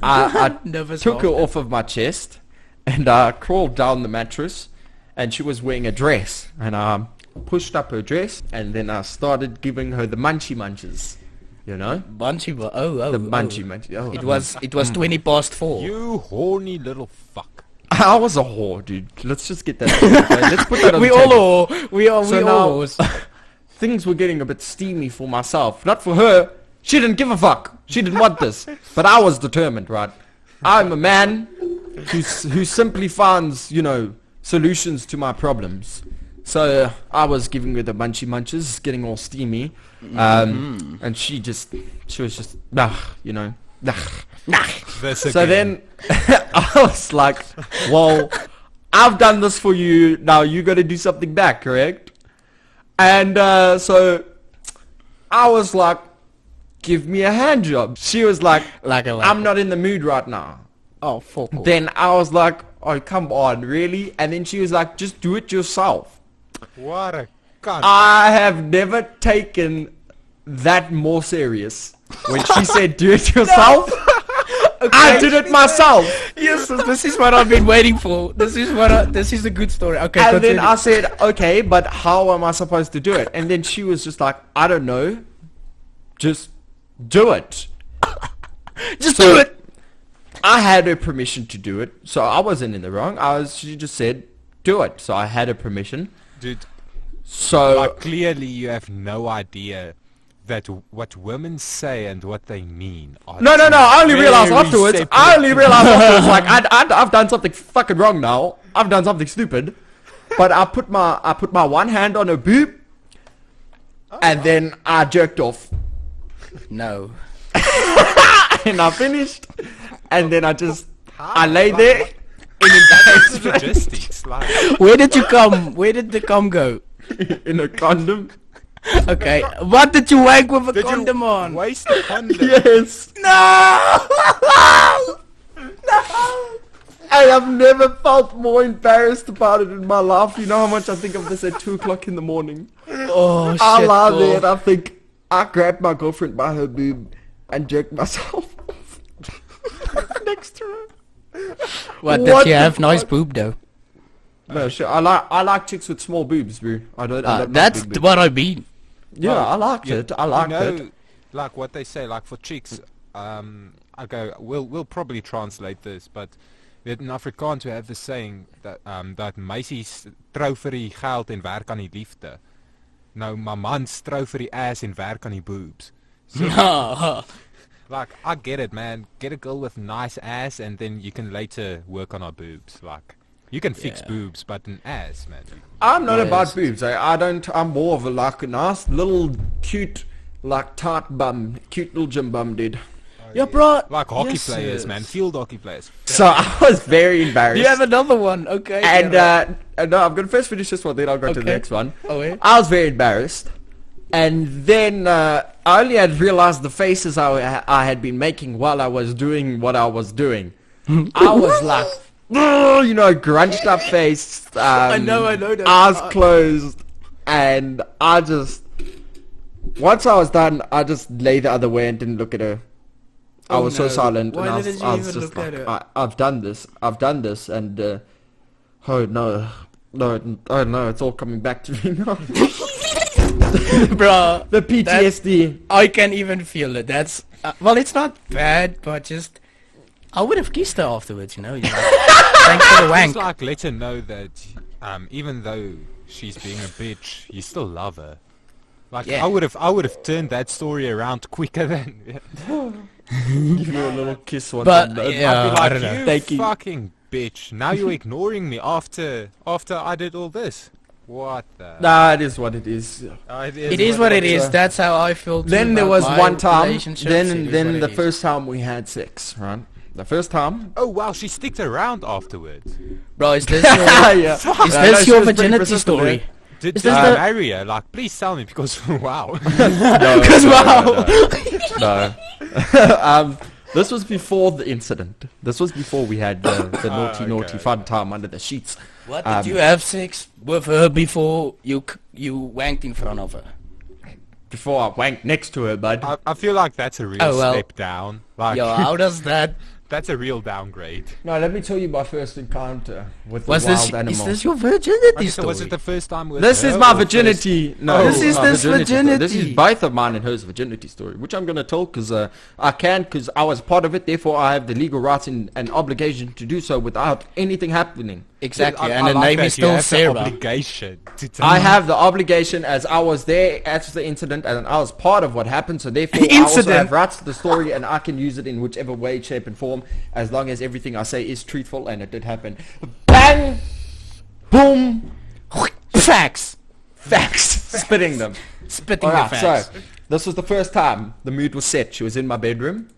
I Nervous took her laughter. off of my chest and I crawled down the mattress, and she was wearing a dress, and I pushed up her dress, and then I started giving her the munchie munches. you know? Oh. The munchy. Oh. It was 20 past 4. You horny little fuck. I was a whore, dude. Let's just get that. Okay? Let's put that on We the all table. are. We all now, whores. things were getting a bit steamy for myself. Not for her. She didn't give a fuck. She didn't want this. But I was determined, right? I'm a man who simply finds, you know, solutions to my problems. So I was giving her the munchy munches, getting all steamy. And she was just, you know. So then I was like, well, I've done this for you. Now you got to do something back, correct? And so I was like, give me a hand job. She was like, I'm not in the mood right now. Oh, fuck off. Then I was like, oh, come on, really? And then she was like, just do it yourself. What a cunt. I have never taken that more serious. When she said, do it yourself, I did it myself. Yes, this is what I've been waiting for. This is a good story. Okay, And continue. then I said, okay, but how am I supposed to do it? And then she was just like, I don't know. Just do it. Just So do it. I had her permission to do it, so I wasn't in the wrong. She just said, do it. So I had her permission. Dude, So like clearly you have no idea that what women say and what they mean are no. I only realized very afterwards. separate. Like I've done something fucking wrong now. I've done something stupid. But I put my one hand on her boob, and then I jerked off, No. and I finished, and then I lay there in That's a logistics. Like, Where did you come? Where did the cum go? in a condom. Okay. What did you wank with a did condom you on? waste a condom? Yes. No! I have never felt more embarrassed about it in my life. You know how much I think of this at 2 o'clock in the morning. Oh, shit. I lie bro. there and I think I grabbed my girlfriend by her boob and jerked myself off next to her. What, What did you the have nice fuck? boob though? No, shit. I like chicks with small boobs, bro. I don't like That's big boobs. what I mean. Yeah, Well, I liked you- it. I liked you know, it. like what they say, like for chicks, we'll probably translate this, but weet in Afrikaans we have the saying that dat meisies trou vir die geld en werk aan die liefde. Nou my mans trou vir die ass en werk aan die boobs. So, No. like I get it, man. Get a girl with nice ass and then you can later work on her boobs. Like you can fix Yeah. boobs, but an ass, man. I'm not Yes. about boobs. I don't. I'm more of a like a nice little cute, like tight bum, cute little gym bum, dude. Yeah, bro. Like hockey Yes, players, yes. man. Field hockey players. So I was very embarrassed. You have another one, okay? And yeah. no, I'm gonna first finish this one, then I'll go to the Okay. next one. Oh, yeah? I was very embarrassed, and then I only had realized the faces I had been making while I was doing what I was doing. I was like, you know, grunched up face. I know that. Eyes closed, and I just once I was done, I just lay the other way and didn't look at her. I Oh, was so no. silent, Why and I didn't was, you I was even just look at like, her? I've done this, and oh no, it's all coming back to me now. Bro, The PTSD. I can even feel it. That's well, it's not bad, but just I would have kissed her afterwards, you know. Thanks for the wank. Just like let her know that even though she's being a bitch, you still love her. Like Yeah. I would have turned that story around quicker than Give her a little kiss once. But, I'm done. yeah. I'd be I like, don't know. you Thank you. fucking bitch. Now you're ignoring me after I did all this. What the? Nah, it is what it is. It is what it is. So- That's how I feel. Too Then there about was my one time. relationships. It Then is what the it is. first time we had sex, right? The first time. Oh wow, she sticked around afterwards. Bro, is this your, Yeah. is No, this she your was pretty virginity persistent story? there. Did Is you this the- marry her? Like, please tell me because wow. No, Because no, wow. no. This was before the incident. This was before we had the naughty okay, fun time under the sheets. What did you have sex with her before you wanked in front of her? Before I wanked next to her, bud. I feel like that's a real Oh, well. step down. Like Yo, how does that That's a real downgrade. No, let me tell you my first encounter with Was the this, wild animal. is this your virginity Okay, so story? was it the first time with This her is my or virginity. No, Oh, This is my this story. This virginity. is both of mine and hers virginity story, which I'm gonna tell because I can, because I was part of it. Therefore, I have the legal rights and obligation to do so without anything happening. Exactly, I and the like name that is you still have the Sarah. obligation to tell I me. have the obligation as I was there at the incident and I was part of what happened, so therefore I also Incident. have rights to the story and I can use it in whichever way, shape and form as long as everything I say is truthful and it did happen. Bang! Boom! Facts. Facts! Spitting them. Spitting Alright, the facts. so this was the first time the mood was set. She was in my bedroom.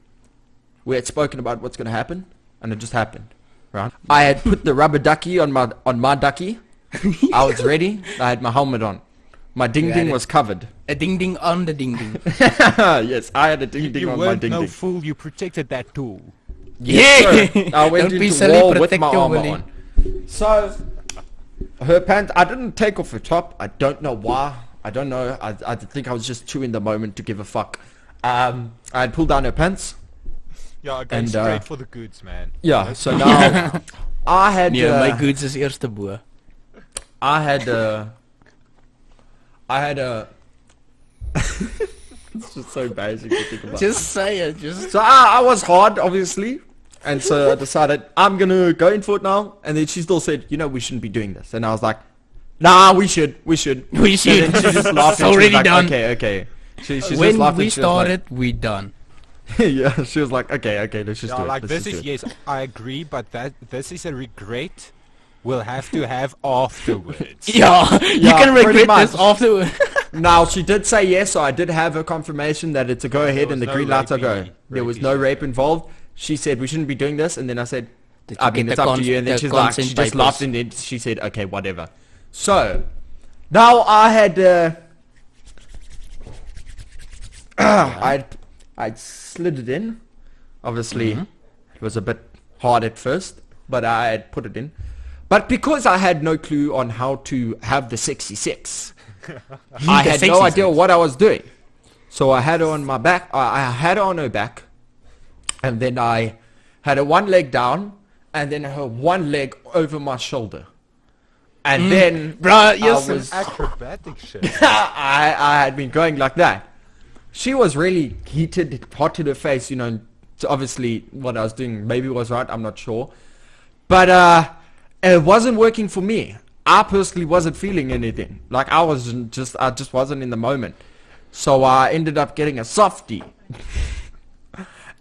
We had spoken about what's going to happen and it just happened. Right? I had put the rubber ducky on my ducky. I was ready. I had my helmet on. My ding had ding it. was covered. A ding ding on the ding ding. Yes, I had a ding ding You on my weren't ding no ding. fool. You protected that tool. Yes, sir. I went Don't be into silly, war with protect my your armor willy. on. So, her pants, I didn't take off her top. I don't know why. I don't know. I think I was just too in the moment to give a fuck. I had pulled down her pants. Yeah, going And, straight for the goods, man. Yeah, so now I had... Nee, my goods is eerste bo. I had it's just so basic to think about. Just say it, just... So I was hard, obviously, and so I decided I'm gonna go in for it now. And then she still said, you know, we shouldn't be doing this. And I was like, nah, we should. We should. And then she just laughed. It's And she was already like, done. Okay. She just When laughed we and she was like- started, we done. yeah, she was like, okay, let's just Yeah, do it. like Let's this just is do it. yes, I agree, but this is a regret we'll have to have afterwards. Yeah, you Yeah, can pretty regret much. this afterward. Now she did say yes, so I did have her confirmation that it's a go ahead was and the no green lights are go. rapey- There was rapey no shit. rape involved. She said we shouldn't be doing this, and then I said, Did you I mean get it's the up to you. And then the she's like, consent she just papers? laughed and then she said, okay, whatever. So now I had I'd slid it in. Obviously, it was a bit hard at first, but I had put it in. But because I had no clue on how to have the sexy sex, I had no idea what I was doing. So I had her on my back. I had her on her back, and then I had her one leg down, and then her one leg over my shoulder. And then Bruh, I yes. was Acrobatic shit. I had been going like that. She was really heated, hot to the face, you know. So obviously, what I was doing maybe was right. I'm not sure, but it wasn't working for me. I personally wasn't feeling anything. Like I just wasn't in the moment. So I ended up getting a softie,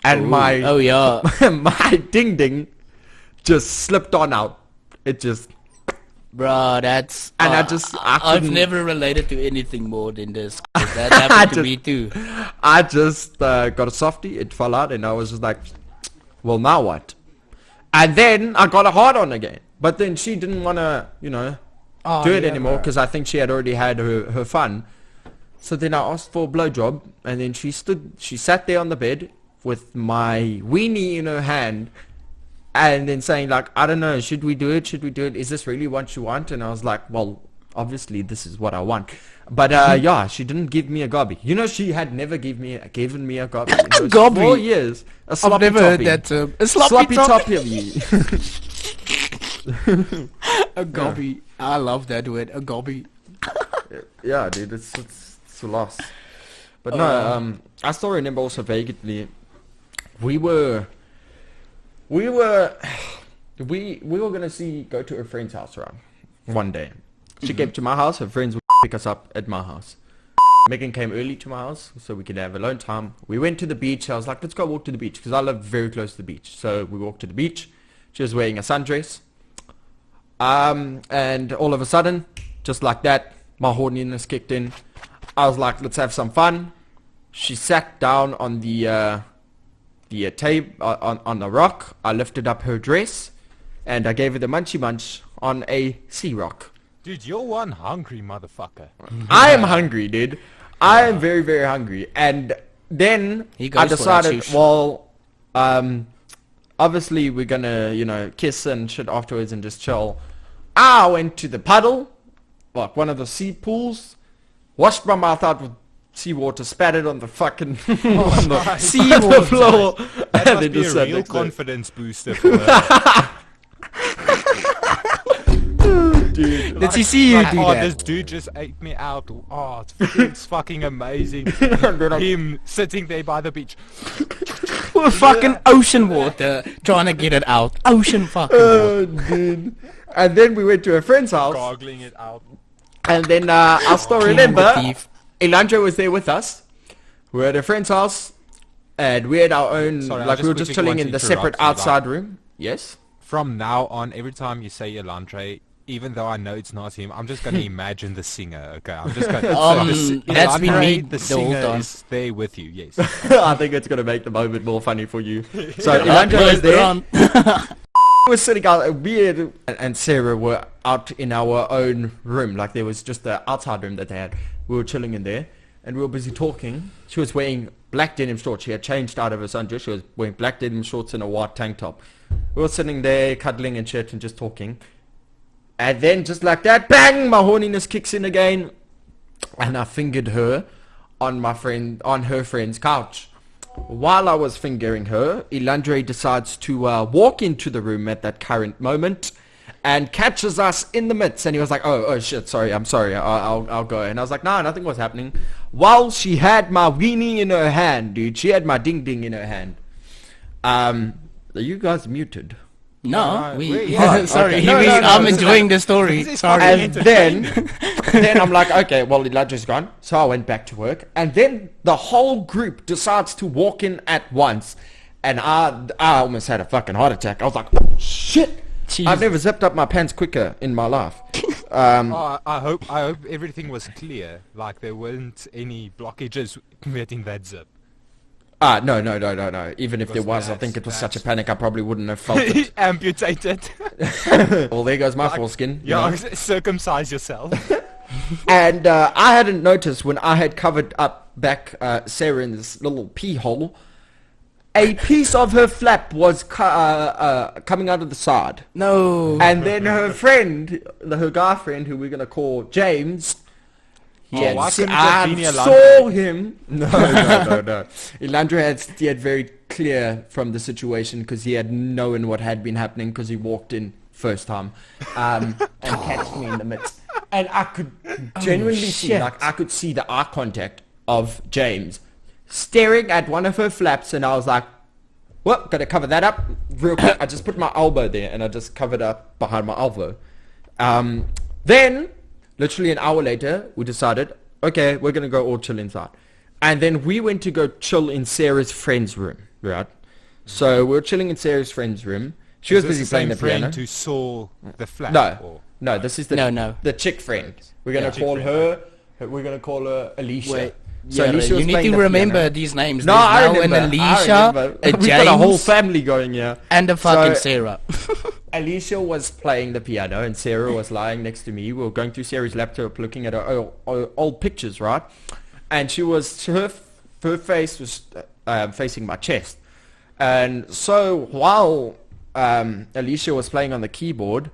and my Oh yeah. my ding ding just slipped on out. It just Bruh, that's... And I I've couldn't- never related to anything more than this. 'Cause that happened to me too. I just got a softie, it fell out, and I was just like, well, now what? And then I got a hard on again. But then she didn't want to, you know, Oh, do it yeah, anymore bruh. because I think she had already had her fun. So then I asked for a blowjob, and then she sat there on the bed with my weenie in her hand, and then saying like, I don't know, should we do it? Is this really what you want? And I was like, well, obviously this is what I want. But yeah, she didn't give me a gobby. You know, she had never given me a gobby. In those Gobby? 4 years. A I've sloppy never heard toppy. that term. A sloppy Sloppy toppy. toppy. A gobby. I love that word. A gobby. Yeah, dude, it's a loss. But no, I still remember also vaguely. We were gonna go to a friend's house around one day. She came to my house. Her friends would pick us up at my house. Megan came early to my house so we could have alone time. We went to the beach. I was like, let's go walk to the beach because I live very close to the beach. So we walked to the beach. She was wearing a sundress. And all of a sudden, just like that, my horniness kicked in. I was like, let's have some fun. She sat down on the table on the rock. I lifted up her dress, and I gave her the munchy munch on a sea rock. Dude, you're one hungry motherfucker. I am hungry, dude. I am very, very hungry. And then He goes I for that decided, sushi. well, obviously we're gonna, you know, kiss and shit afterwards and just chill. I went to the puddle, like one of the sea pools, washed my mouth out with seawater spattered on the fucking Oh, on the my seawater floor. That And must then be just a sat real next to it. confidence booster for her. Dude. Did she see you Like, do oh, that? this dude just ate me out. Oh, it's fucking amazing. Then I- Him sitting there by the beach. With fucking ocean water, trying to get it out. Ocean fucking water. Oh, dude. And then we went to a friend's house, Gargling it out. and then I still King remember of the thief. Elandra was there with us. We were at a friend's house, and we had our own, Sorry, I like we were just just quickly chilling want in to the separate interrupt you, outside room. Yes. From now on, every time you say Elandre, even though I know it's not him, I'm just going to imagine the singer, okay? I'm just going to... That's been me the the whole singer time. is there with you, yes. I think it's going to make the moment more funny for you. So Elandra was there. Run. We were sitting out, and Sarah were out in our own room. Like there was just the outside room that they had. We were chilling in there, and we were busy talking. She was wearing black denim shorts. She had changed out of her sundress. She was wearing black denim shorts and a white tank top. We were sitting there cuddling and shit and just talking. And then just like that, bang, my horniness kicks in again. And I fingered her on her friend's couch. While I was fingering her, Elandre decides to walk into the room at that current moment and catches us in the midst. And he was like, oh shit, sorry, I'm sorry, I'll go. And I was like, no, nothing was happening. While she had my weenie in her hand, dude. She had my ding ding in her hand. Are you guys muted? No, yeah, sorry, okay. No, I'm it's enjoying the story. This is Sorry. And then I'm like, okay, well, Elijah's gone. So I went back to work. And then the whole group decides to walk in at once. And I almost had a fucking heart attack. I was like, oh, shit. Jesus. I've never zipped up my pants quicker in my life. Oh, I hope everything was clear. Like there weren't any blockages within that zip. No. Even if there was, I think it was such a panic, I probably wouldn't have felt it. Amputated. Well, there goes my foreskin. you Yeah, know. circumcise yourself. And I hadn't noticed when I had covered up back Sarah in this little pee hole, a piece of her flap was coming out of the side. No. And then her friend, her guy friend, who we're going to call James, why couldn't it I have been Elandre? saw him. No. Elandre had very clear from the situation because he had known what had been happening because he walked in first time and catched me in the midst. And I could genuinely see, shit. like, I could see the eye contact of James staring at one of her flaps, and I was like, well, gotta cover that up real quick. I just put my elbow there, and I just covered up behind my elbow. Then, literally an hour later, we decided, okay, we're gonna go all chill inside. And then we went to go chill in Sarah's friend's room, right? So we were chilling in Sarah's friend's room. She was Is this busy the playing same the piano. friend who saw the flap? No, or- no, this is the No. the chick friend. We're gonna Yeah, chick call friend, her. We're gonna call her Alicia. Wait, So yeah, Alicia you was need playing to the remember piano. these names. No, There's I now remember. an Alicia, a We've got a whole James, family going here. and a fucking So- Sarah. Alicia was playing the piano and Sarah was lying next to me. We were going through Sarah's laptop looking at her old pictures, right? And her face was facing my chest. And so while Alicia was playing on the keyboard,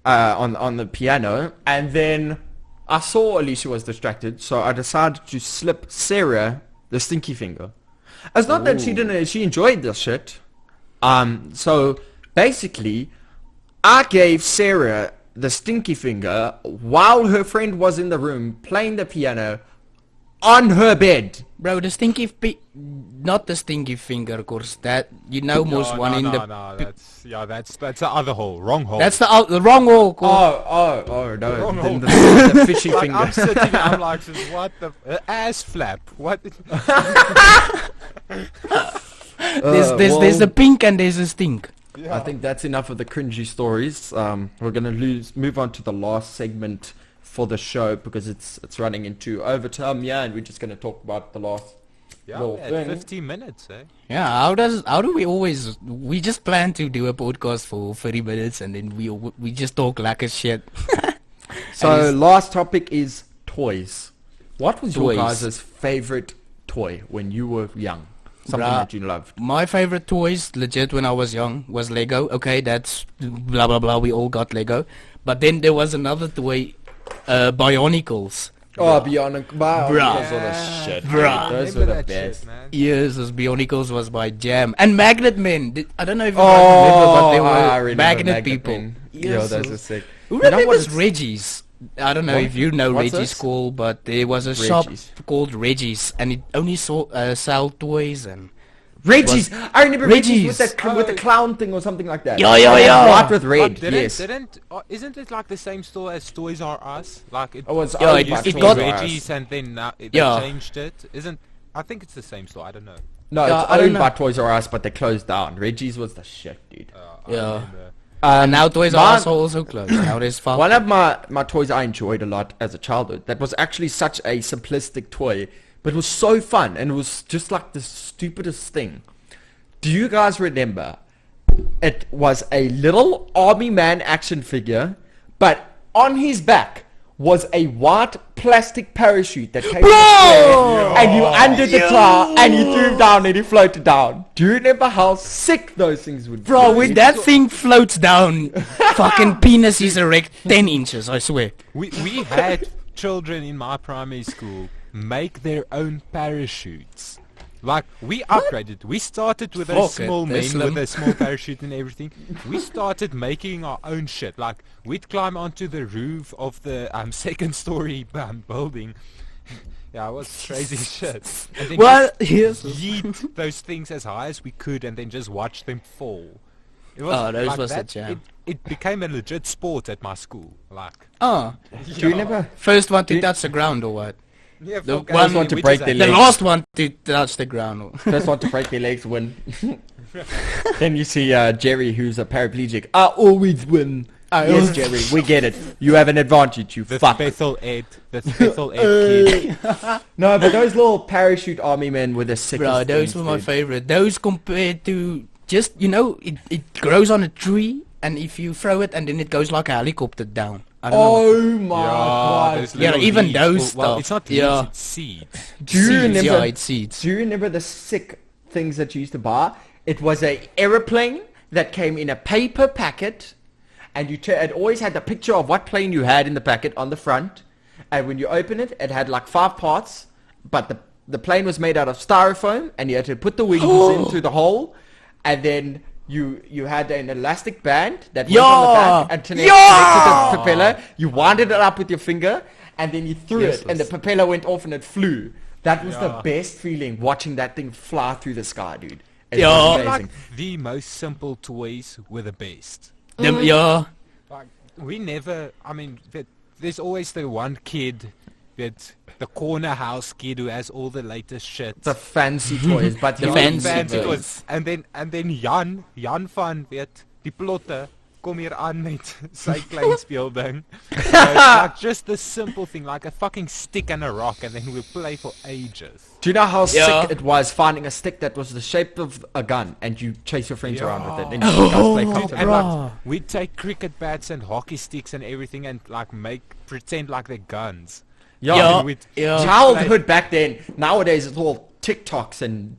on the piano, and then I saw Alicia was distracted, so I decided to slip Sarah the stinky finger. It's not that she enjoyed this shit. So basically, I gave Sarah the stinky finger while her friend was in the room playing the piano on her bed. Bro, the not the stinky finger, of course. That most one in the. No, that's the other hole, wrong hole. That's the wrong hole. Course. Oh no! Wrong Then hole. the fishy like finger. I'm sitting, I'm like, what the ass flap? What? There's a pink and there's a stink. Yeah. I think that's enough of the cringy stories. We're gonna move on to the last segment for the show because it's running into overtime, and we're just gonna talk about the last little Yeah, thing. 15 minutes, eh? Yeah, how do we just plan to do a podcast for 30 minutes and then we just talk like a shit. So And last topic is toys. What was your Toys. guys' favorite toy when you were young? Something Bruh. that you loved. My favorite toys, legit, when I was young, was Lego. Okay, that's blah blah blah. We all got Lego, but then there was another toy, Bionicles. Oh, Bionic, Bruh. those are the shit. Bruh. Those Remember were the that best. shit, man. Yes, those Bionicles was my jam. And Magnet Men. I don't know if you Oh, guys remember, but they I were remember magnet people. Men. Yes, Yo, those are sick. Who You know what remembers it's- Reggie's? I don't know What? if you know What's Reggie's this? School, but there was a shop Reggie's. called Reggie's, and it only sell toys and... Reggie's. I remember Reggie's with Reggie's. with the clown thing or something like that. Yeah. White with red. But Yes. isn't it like the same store as Toys R Us? Like it, Oh, it's Yeah, owned it- by used to it be got- Reggie's and then they Yeah. changed it. I think it's the same store. I don't know. No, Yeah, it's I don't owned know. by Toys R Us, but they closed down. Reggie's was the shit, dude. I Yeah. remember. And now Toys R mine- Us are also closed. Now there's far. One of my toys I enjoyed a lot as a childhood, that was actually such a simplistic toy, but it was so fun, and it was just like the stupidest thing. Do you guys remember? It was a little army man action figure, but on his back was a white plastic parachute that came in square, and you undid the car, and you threw him down, and he floated down. Do you remember how sick those things would be? Bro, when that thing floats down, fucking penis is erect 10 inches, I swear. We had children in my primary school make their own parachutes. Like, we upgraded. We started with a Fuck it, small they're men slim. with a small parachute and everything. We started making our own shit. Like, we'd climb onto the roof of the second story building. Yeah, it was crazy shit. And then Well, just yes. yeet those things as high as we could and then just watch them fall. It was Oh, those like was the that. jam. It became a legit sport at my school. Like, Oh, Do you never? first one to touch the ground or what? yeah, The fuck, one want to which break is their a- The legs. last one to touch the ground. Or First one to break their legs win. Then you see Jerry, who's a paraplegic. I always win. Yes, Jerry, we get it. You have an advantage, you The fuck. special ed. The special ed kid. No, but those little parachute army men were the sickest Bro, those things, were my dude. favorite. Those compared to just, it grows on a tree, and if you throw it, and then it goes like a helicopter down. I don't know. Oh my Yeah, god. those Yeah, little even leaves. those Well, stuff. it's not leaves, Yeah. it's seeds. Do you Seeds, remember? Yeah, it's seeds. Do you remember the sick things that you used to buy? It was a aeroplane that came in a paper packet, and it always had the picture of what plane you had in the packet on the front. And when you open it, it had like 5 parts, but the plane was made out of styrofoam, and you had to put the wings into the hole, and then you had an elastic band that went on the back and connected the propeller. You winded it up with your finger, and then you threw it, and the propeller went off and it flew. That was the best feeling, watching that thing fly through the sky, dude. It Yeah. was Like, amazing. the most simple toys were the best. Yeah. Like, we never, I mean, there's always the one kid, the corner house kid who has all the latest shit. The fancy toys, but The you- fancy toys. toys. And then Jan van, die plotte, kom hier aan met sy klein speelding. So, like, just the simple thing, like a fucking stick and a rock, and then we'll play for ages. Do you know how Yeah. sick it was finding a stick that was the shape of a gun, and you chase your friends around with it, and Yeah. you guys play Oh, counter. And bro. like, we'd take cricket bats and hockey sticks and everything and like pretend like they're guns. Yeah. Yeah. And we'd Childhood back then. Nowadays it's all TikToks and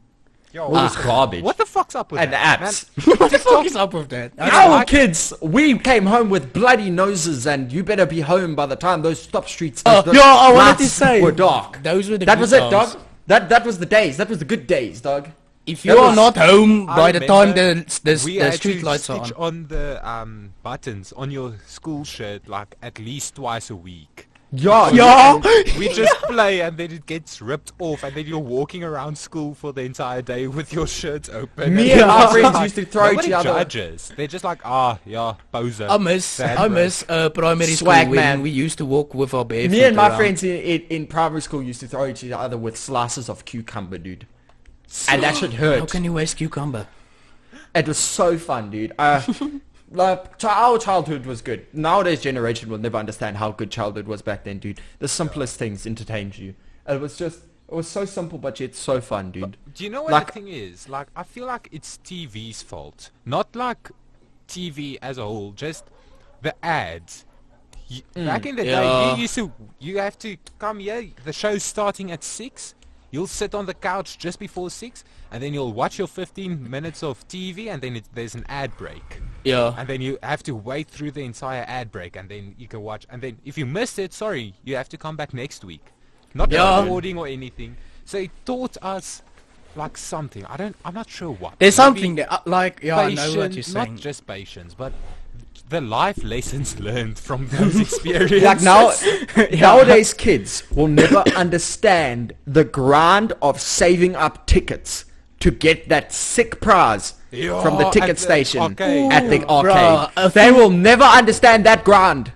all this garbage. What the fuck's up with And that? apps. What the fuck is up with that? Our kids, we came home with bloody noses, and you better be home by the time those stop streets. the yeah, I wanted to lights say. were dark. Those were the That good was it, times. dog. That was the days. That was the good days, dog. If That you are was- not home I by the time remember the we had street to lights are stitch on. on the buttons on your school shirt like at least twice a week. Yeah, Yeah. We just play and then it gets ripped off and then you're walking around school for the entire day with your shirts open. Me And and my Yeah. friends used to throw nobody each other. judges. They're just like, yeah, poser. I miss primary Swag school man. when we used to walk with our bare Me feet and my around. friends in primary school used to throw each other with slices of cucumber, dude. And that should hurt. How can you waste cucumber? It was so fun, dude. Our childhood was good. Nowadays generation will never understand how good childhood was back then, dude. The simplest things entertained you. It was so simple, but yet so fun, dude. Do you know what Like- the thing is? Like, I feel like it's TV's fault. Not like TV as a whole, just the ads. Back in the Yeah. day, you have to come here, the show's starting at 6. you'll sit on the couch just before 6, and then you'll watch your 15 minutes of TV, and then there's an ad break. Yeah. And then you have to wait through the entire ad break, and then you can watch. And then if you missed it, sorry, you have to come back next week. Not recording or anything. So it taught us like something. I'm not sure what. There's Maybe something that, I know what you're patience, saying. not just patience, but the life lessons learned from those experiences. Like nowadays kids will never understand the grind of saving up tickets to get that sick prize from the ticket station at the arcade. Bruh, They will never understand that grind.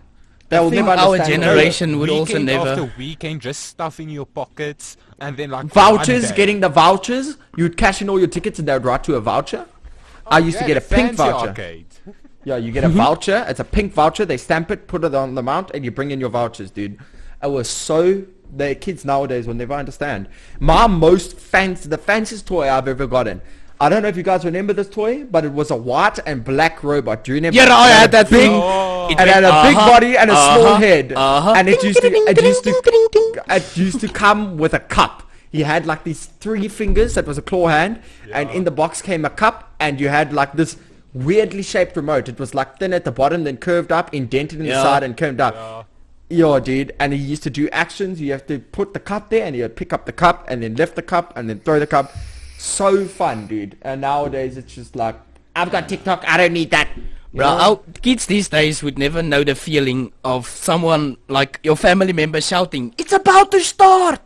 They will never our understand generation would also Weekend never. after weekend, just stuff in your pockets, and then like vouchers, one day. getting the vouchers. You'd cash in all your tickets and they would write to a voucher. I used to get a the pink fancy voucher. arcade. Yeah, you get a voucher. It's a pink voucher. They stamp it, put it on the mount, and you bring in your vouchers, dude. It was so... The kids nowadays will never understand. The fanciest toy I've ever gotten. I don't know if you guys remember this toy, but it was a white and black robot. Do you remember? Yeah, I had that thing. It had a big body and a small head, and it used to come with a cup. He had like these 3 fingers. That was a claw hand, and in the box came a cup, and you had like this weirdly shaped remote. It was like thin at the bottom, then curved up, indented in the side, and curved up. Yeah, dude. And he used to do actions. You have to put the cup there, and he'd pick up the cup, and then lift the cup, and then throw the cup. So fun, dude. And nowadays it's just like, I've got TikTok, I don't need that. Bro, our kids these days would never know the feeling of someone, like your family member shouting, "It's about to start!"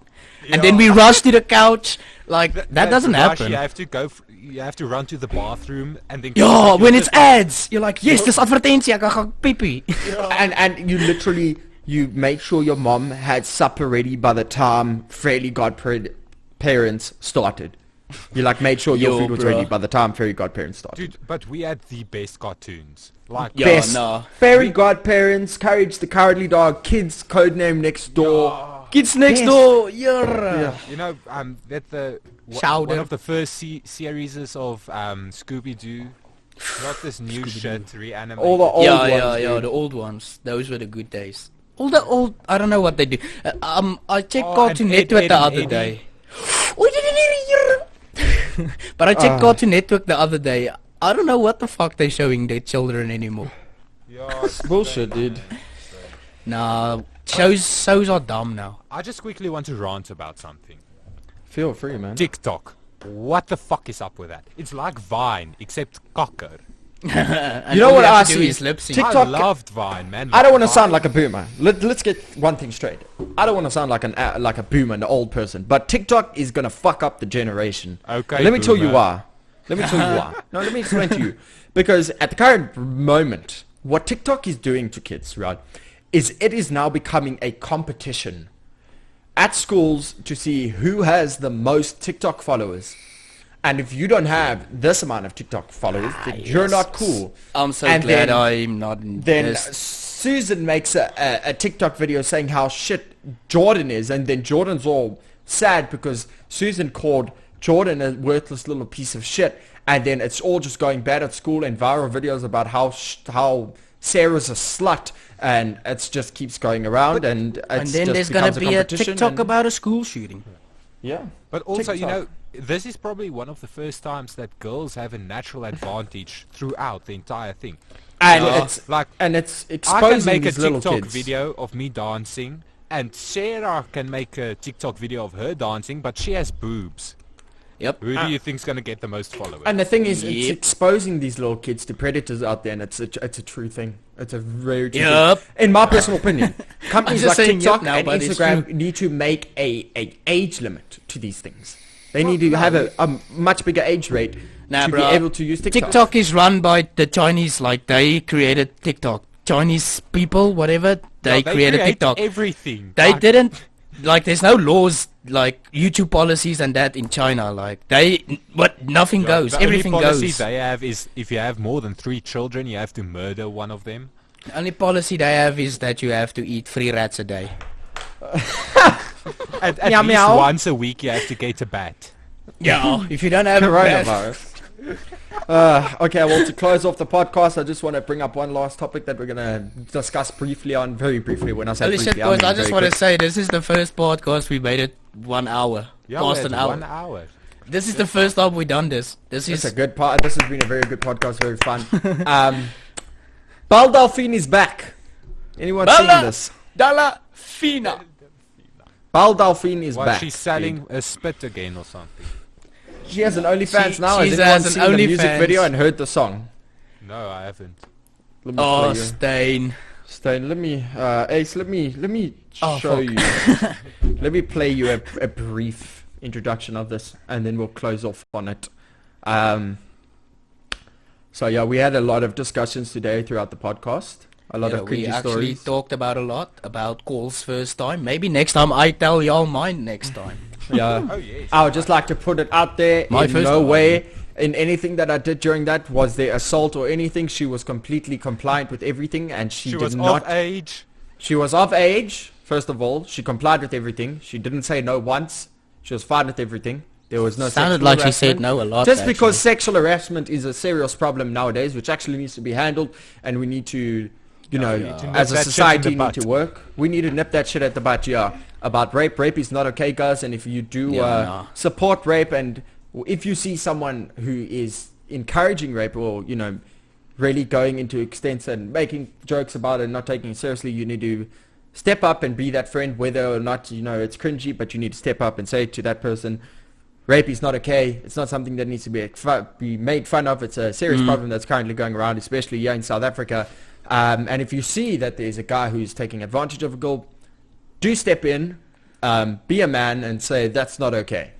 And then we rush to the couch. Like, that doesn't rush, happen. You have to go. You have to run to the bathroom and then. Yeah, when it's ads, you're like, yes, dis advertensie, ek gaan pee. And you literally, you made sure your mom had supper ready by the time Fairly Godparents started. You like made sure your food was ready by the time Fairy Godparents started. Dude, but we had the best cartoons. Like Best. Fairy Godparents, Courage the Cowardly Dog, Kids Codename Next Door. Kids Next Door, yeah. you know, that the Chowder. one of the first series of Scooby-Doo. Not this new shit reanimated. All the old ones. Yeah, the old ones. Those were the good days. All the old, I don't know what they do. I checked Cartoon Network the other day. But I checked Cartoon Network the other day. I don't know what the fuck they're showing their children anymore. Yeah, Bullshit, dude. Nah, shows are dumb now. I just quickly want to rant about something. Feel free, man. TikTok. What the fuck is up with that? It's like Vine, except cocker. And You know all what have I to do see? is lip sync. TikTok- I loved Vine, man. I don't want to Vine. sound like a boomer. Let's get one thing straight. I don't want to sound like a boomer, an old person. But TikTok is gonna fuck up the generation. Okay, Let me tell you boomer. why. Let me tell you why. No, let me explain to you. Because at the current moment, what TikTok is doing to kids, right, is it is now becoming a competition at schools to see who has the most TikTok followers. And if you don't have this amount of TikTok followers, then you're not cool. I'm so And glad then- I'm not in Then this. Susan makes a TikTok video saying how shit Jordan is, and then Jordan's all sad because Susan called Jordan a worthless little piece of shit, and then it's all just going bad at school and viral videos about how Sarah's a slut, and it just keeps going around, and it's And then just there's gonna becomes be a competition TikTok and- about a school shooting. Yeah. But also, you know, TikTok. this is probably one of the first times that girls have a natural advantage throughout the entire thing. And Yeah. it's Like, and it's I can exposing make a these little TikTok kids. video of me dancing, and Sarah can make a TikTok video of her dancing, but she has boobs. Yep. Who do you think's gonna get the most followers? And the thing is, it's Yep. exposing these little kids to predators out there, and it's a true thing. It's a very true Yep. thing. In my personal opinion, companies I'm like just saying TikTok yep now, and but it's Instagram true. need to make a age limit to these things. They need to have a much bigger age rate Nah, to bro. be able to use TikTok. TikTok is run by the Chinese, like they created TikTok. Chinese people, whatever, they created create TikTok. everything. They Like, didn't, like there's no laws, like YouTube policies and that in China. Like nothing goes, the everything only policy goes. they have is if you have more than 3 children, you have to murder one of them. The only policy they have is that you have to eat 3 rats a day. At Meow, least meow. once a week, you have to get a bat. Yeah, if you don't have a bat, Coronavirus. Okay, well, to close off the podcast, I just want to bring up one last topic that we're going to discuss briefly When I say holy briefly, shit, I mean boys! I just very want to quick. say this is the first podcast we made it 1 hour. Yeah, past we an had hour. 1 hour. This is the first time we done this. This It's is a good part. This has been a very good podcast. Very fun. Bal Delphine is back. Anyone seen Bella this? Dalla Fina. Bal Delphine is Well, back. she's selling a spit again or something. She has an OnlyFans She- now. Has she's anyone has an seen the music OnlyFans. video and heard the song? No, I haven't. Let me Oh, play you. Stain. Stain, let me, Ace, let me Oh, show fuck. you. Let me play you a brief introduction of this, and then we'll close off on it. So yeah, we had a lot of discussions today throughout the podcast. A lot of We cringy actually stories. talked about a lot about Cole's first time. Maybe next time I tell y'all mine next time. Yeah. Oh, yes. I would just like to put it out there. My In first no one. way, in anything that I did during that, was there assault or anything. She was completely compliant with everything, and she did was not. of age. She was of age. First of all, she complied with everything. She didn't say no once. She was fine with everything. There was no. Sounded sexual like she harassment. said no a lot. Just actually. because sexual harassment is a serious problem nowadays, which actually needs to be handled, and we need to, you know, need to nip as a that shit in society, the need butt. to work. We need to nip that shit at the butt. Yeah, about rape. Rape is not okay, guys. And if you do Yeah, support rape, and if you see someone who is encouraging rape, or you know, really going into extents and making jokes about it and not taking it seriously, you need to step up and be that friend, whether or not you know it's cringy. But you need to step up and say to that person, rape is not okay. It's not something that needs to be made fun of. It's a serious problem that's currently going around, especially here in South Africa. And if you see that there's a guy who's taking advantage of a girl, do step in, be a man, and say that's not okay.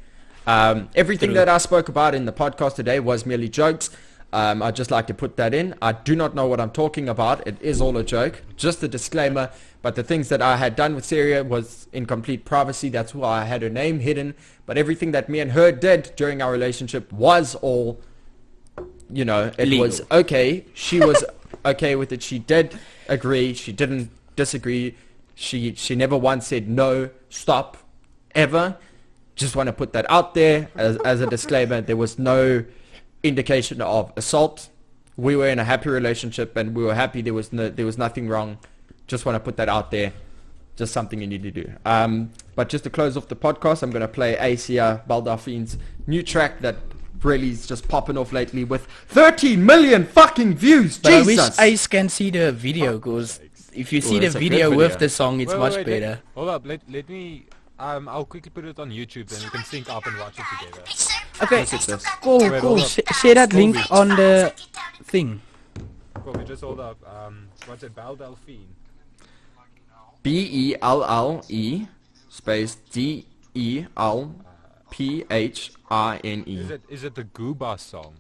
Everything that I spoke about in the podcast today was merely jokes. I'd just like to put that in. I do not know what I'm talking about. It is all a joke. Just a disclaimer. But the things that I had done with Syria was in complete privacy. That's why I had her name hidden. But everything that me and her did during our relationship was all, you know, it Legal. was okay. She was okay with it. She did agree. She didn't disagree. She never once said no, stop, ever. Just want to put that out there as a disclaimer. There was no indication of assault. We were in a happy relationship and we were happy. There was nothing wrong. Just want to put that out there. Just something you need to do. But just to close off the podcast, I'm going to play Asia Baldafin's new track that really is just popping off lately with 13 million fucking views. But I Jesus. wish Ace can see the video, because if you see the it's a good video with video. the song, it's much Wait, better. Hold up, let me. I'll quickly put it on YouTube, then we can sync up and watch it together. Okay, Look at this. cool, Wait, cool. hold up. Share that link Colby. on the thing. Colby, just hold up. What's it? Bal Delphine. Belle space Delphine. Is it the Gooba song?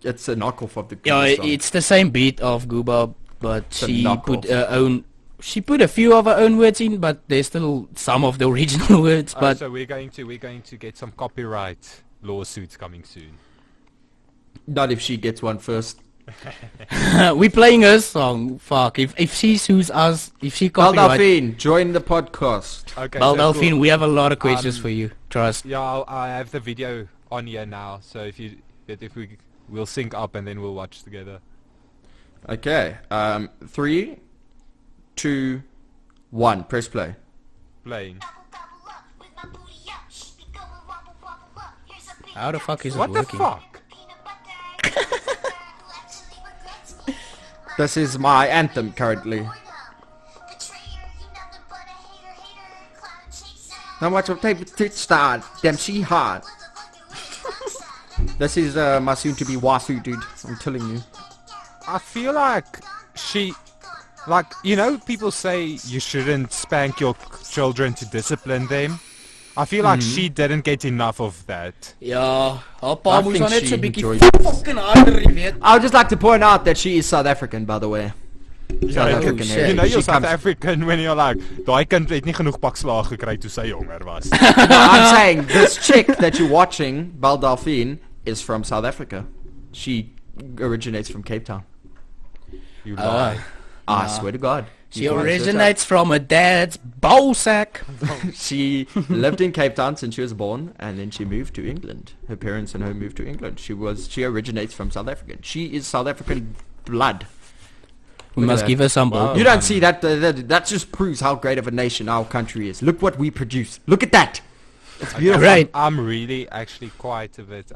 It's a knockoff of the Yeah, Google song. it's the same beat of Gooba, but a she knockoff. put her own. She put a few of her own words in, but there's still some of the original words. But So we're going to get some copyright lawsuits coming soon. Not if she gets one first. we playing her song. Fuck. If she sues us, if she Bal copyright Delphine, join the podcast. Okay. Bal so Delphine, cool. we have a lot of questions Um, for you. Trust. Yeah, I have the video on here now. So we'll sync up and then we'll watch together. Okay. 3, 2, 1. Press play. Playing. How the fuck is What it the working? fuck? This is my anthem currently. How much of tape to start? Damn, she hard. This is my soon-to-be waifu, dude. I'm telling you. I feel like people say you shouldn't spank your children to discipline them. I feel like she didn't get enough of that. Ja, haar pa I moes think dan net she so 'n bietjie enjoyed it. fucking harder, jy weet. I would just like to point out that she is South African, by the way. South Ja, African. shit. yeah. You know you're She South comes- African when you're like, daai kind het nie genoeg pak slaag gekry toe sy jonger was. No, I'm saying this chick that you're watching, Bal Delphine, is from South Africa. She originates from Cape Town. You lie. I swear to God. She You can search originates from her dad's ballsack. up. She lived in Cape Town since she was born, and then she moved to England. Her parents and her moved to England. She originates from South Africa. She is South African blood. We Look at must that. give her some Wow. ball. You don't see that, that just proves how great of a nation our country is. Look what we produce. Look at that. It's beautiful. Right. I'm really actually quite a bit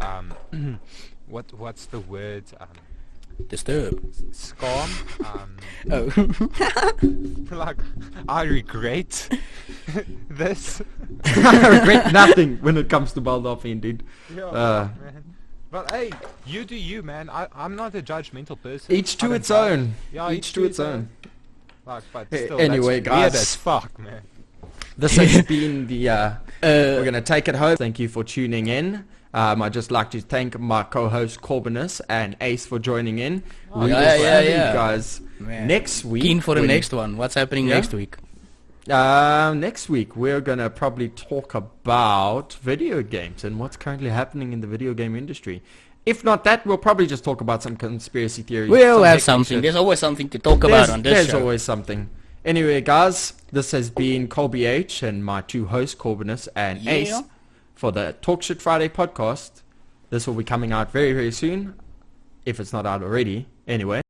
what's the word? Disturb. Scam. Oh. Like I regret this. I regret nothing when it comes to Baldolphin, dude. Yeah, man. But hey, you do you, man. I'm not a judgmental person. Each I to don't its judge. own. Yeah, Each to its own. Like, but Hey, still, anyway, that's weird guys. as fuck, man. This has been the. We're gonna take it home. Thank you for tuning in. I'd just like to thank my co-host Corbinus and Ace for joining in. We yeah, will yeah, see yeah. you guys Man. next week. Keen for the when- next one. What's happening Yeah? next week? Next week we're gonna probably talk about video games and what's currently happening in the video game industry. If not that, we'll probably just talk about some conspiracy theories. We'll some have hectic something. shit. There's always something to talk about on this There's show. always something. Anyway, guys, this has been Colby H and my two hosts, Corbinus and Yeah. Ace, for the Talk Shit Friday podcast. This will be coming out very, very soon, if it's not out already. Anyway.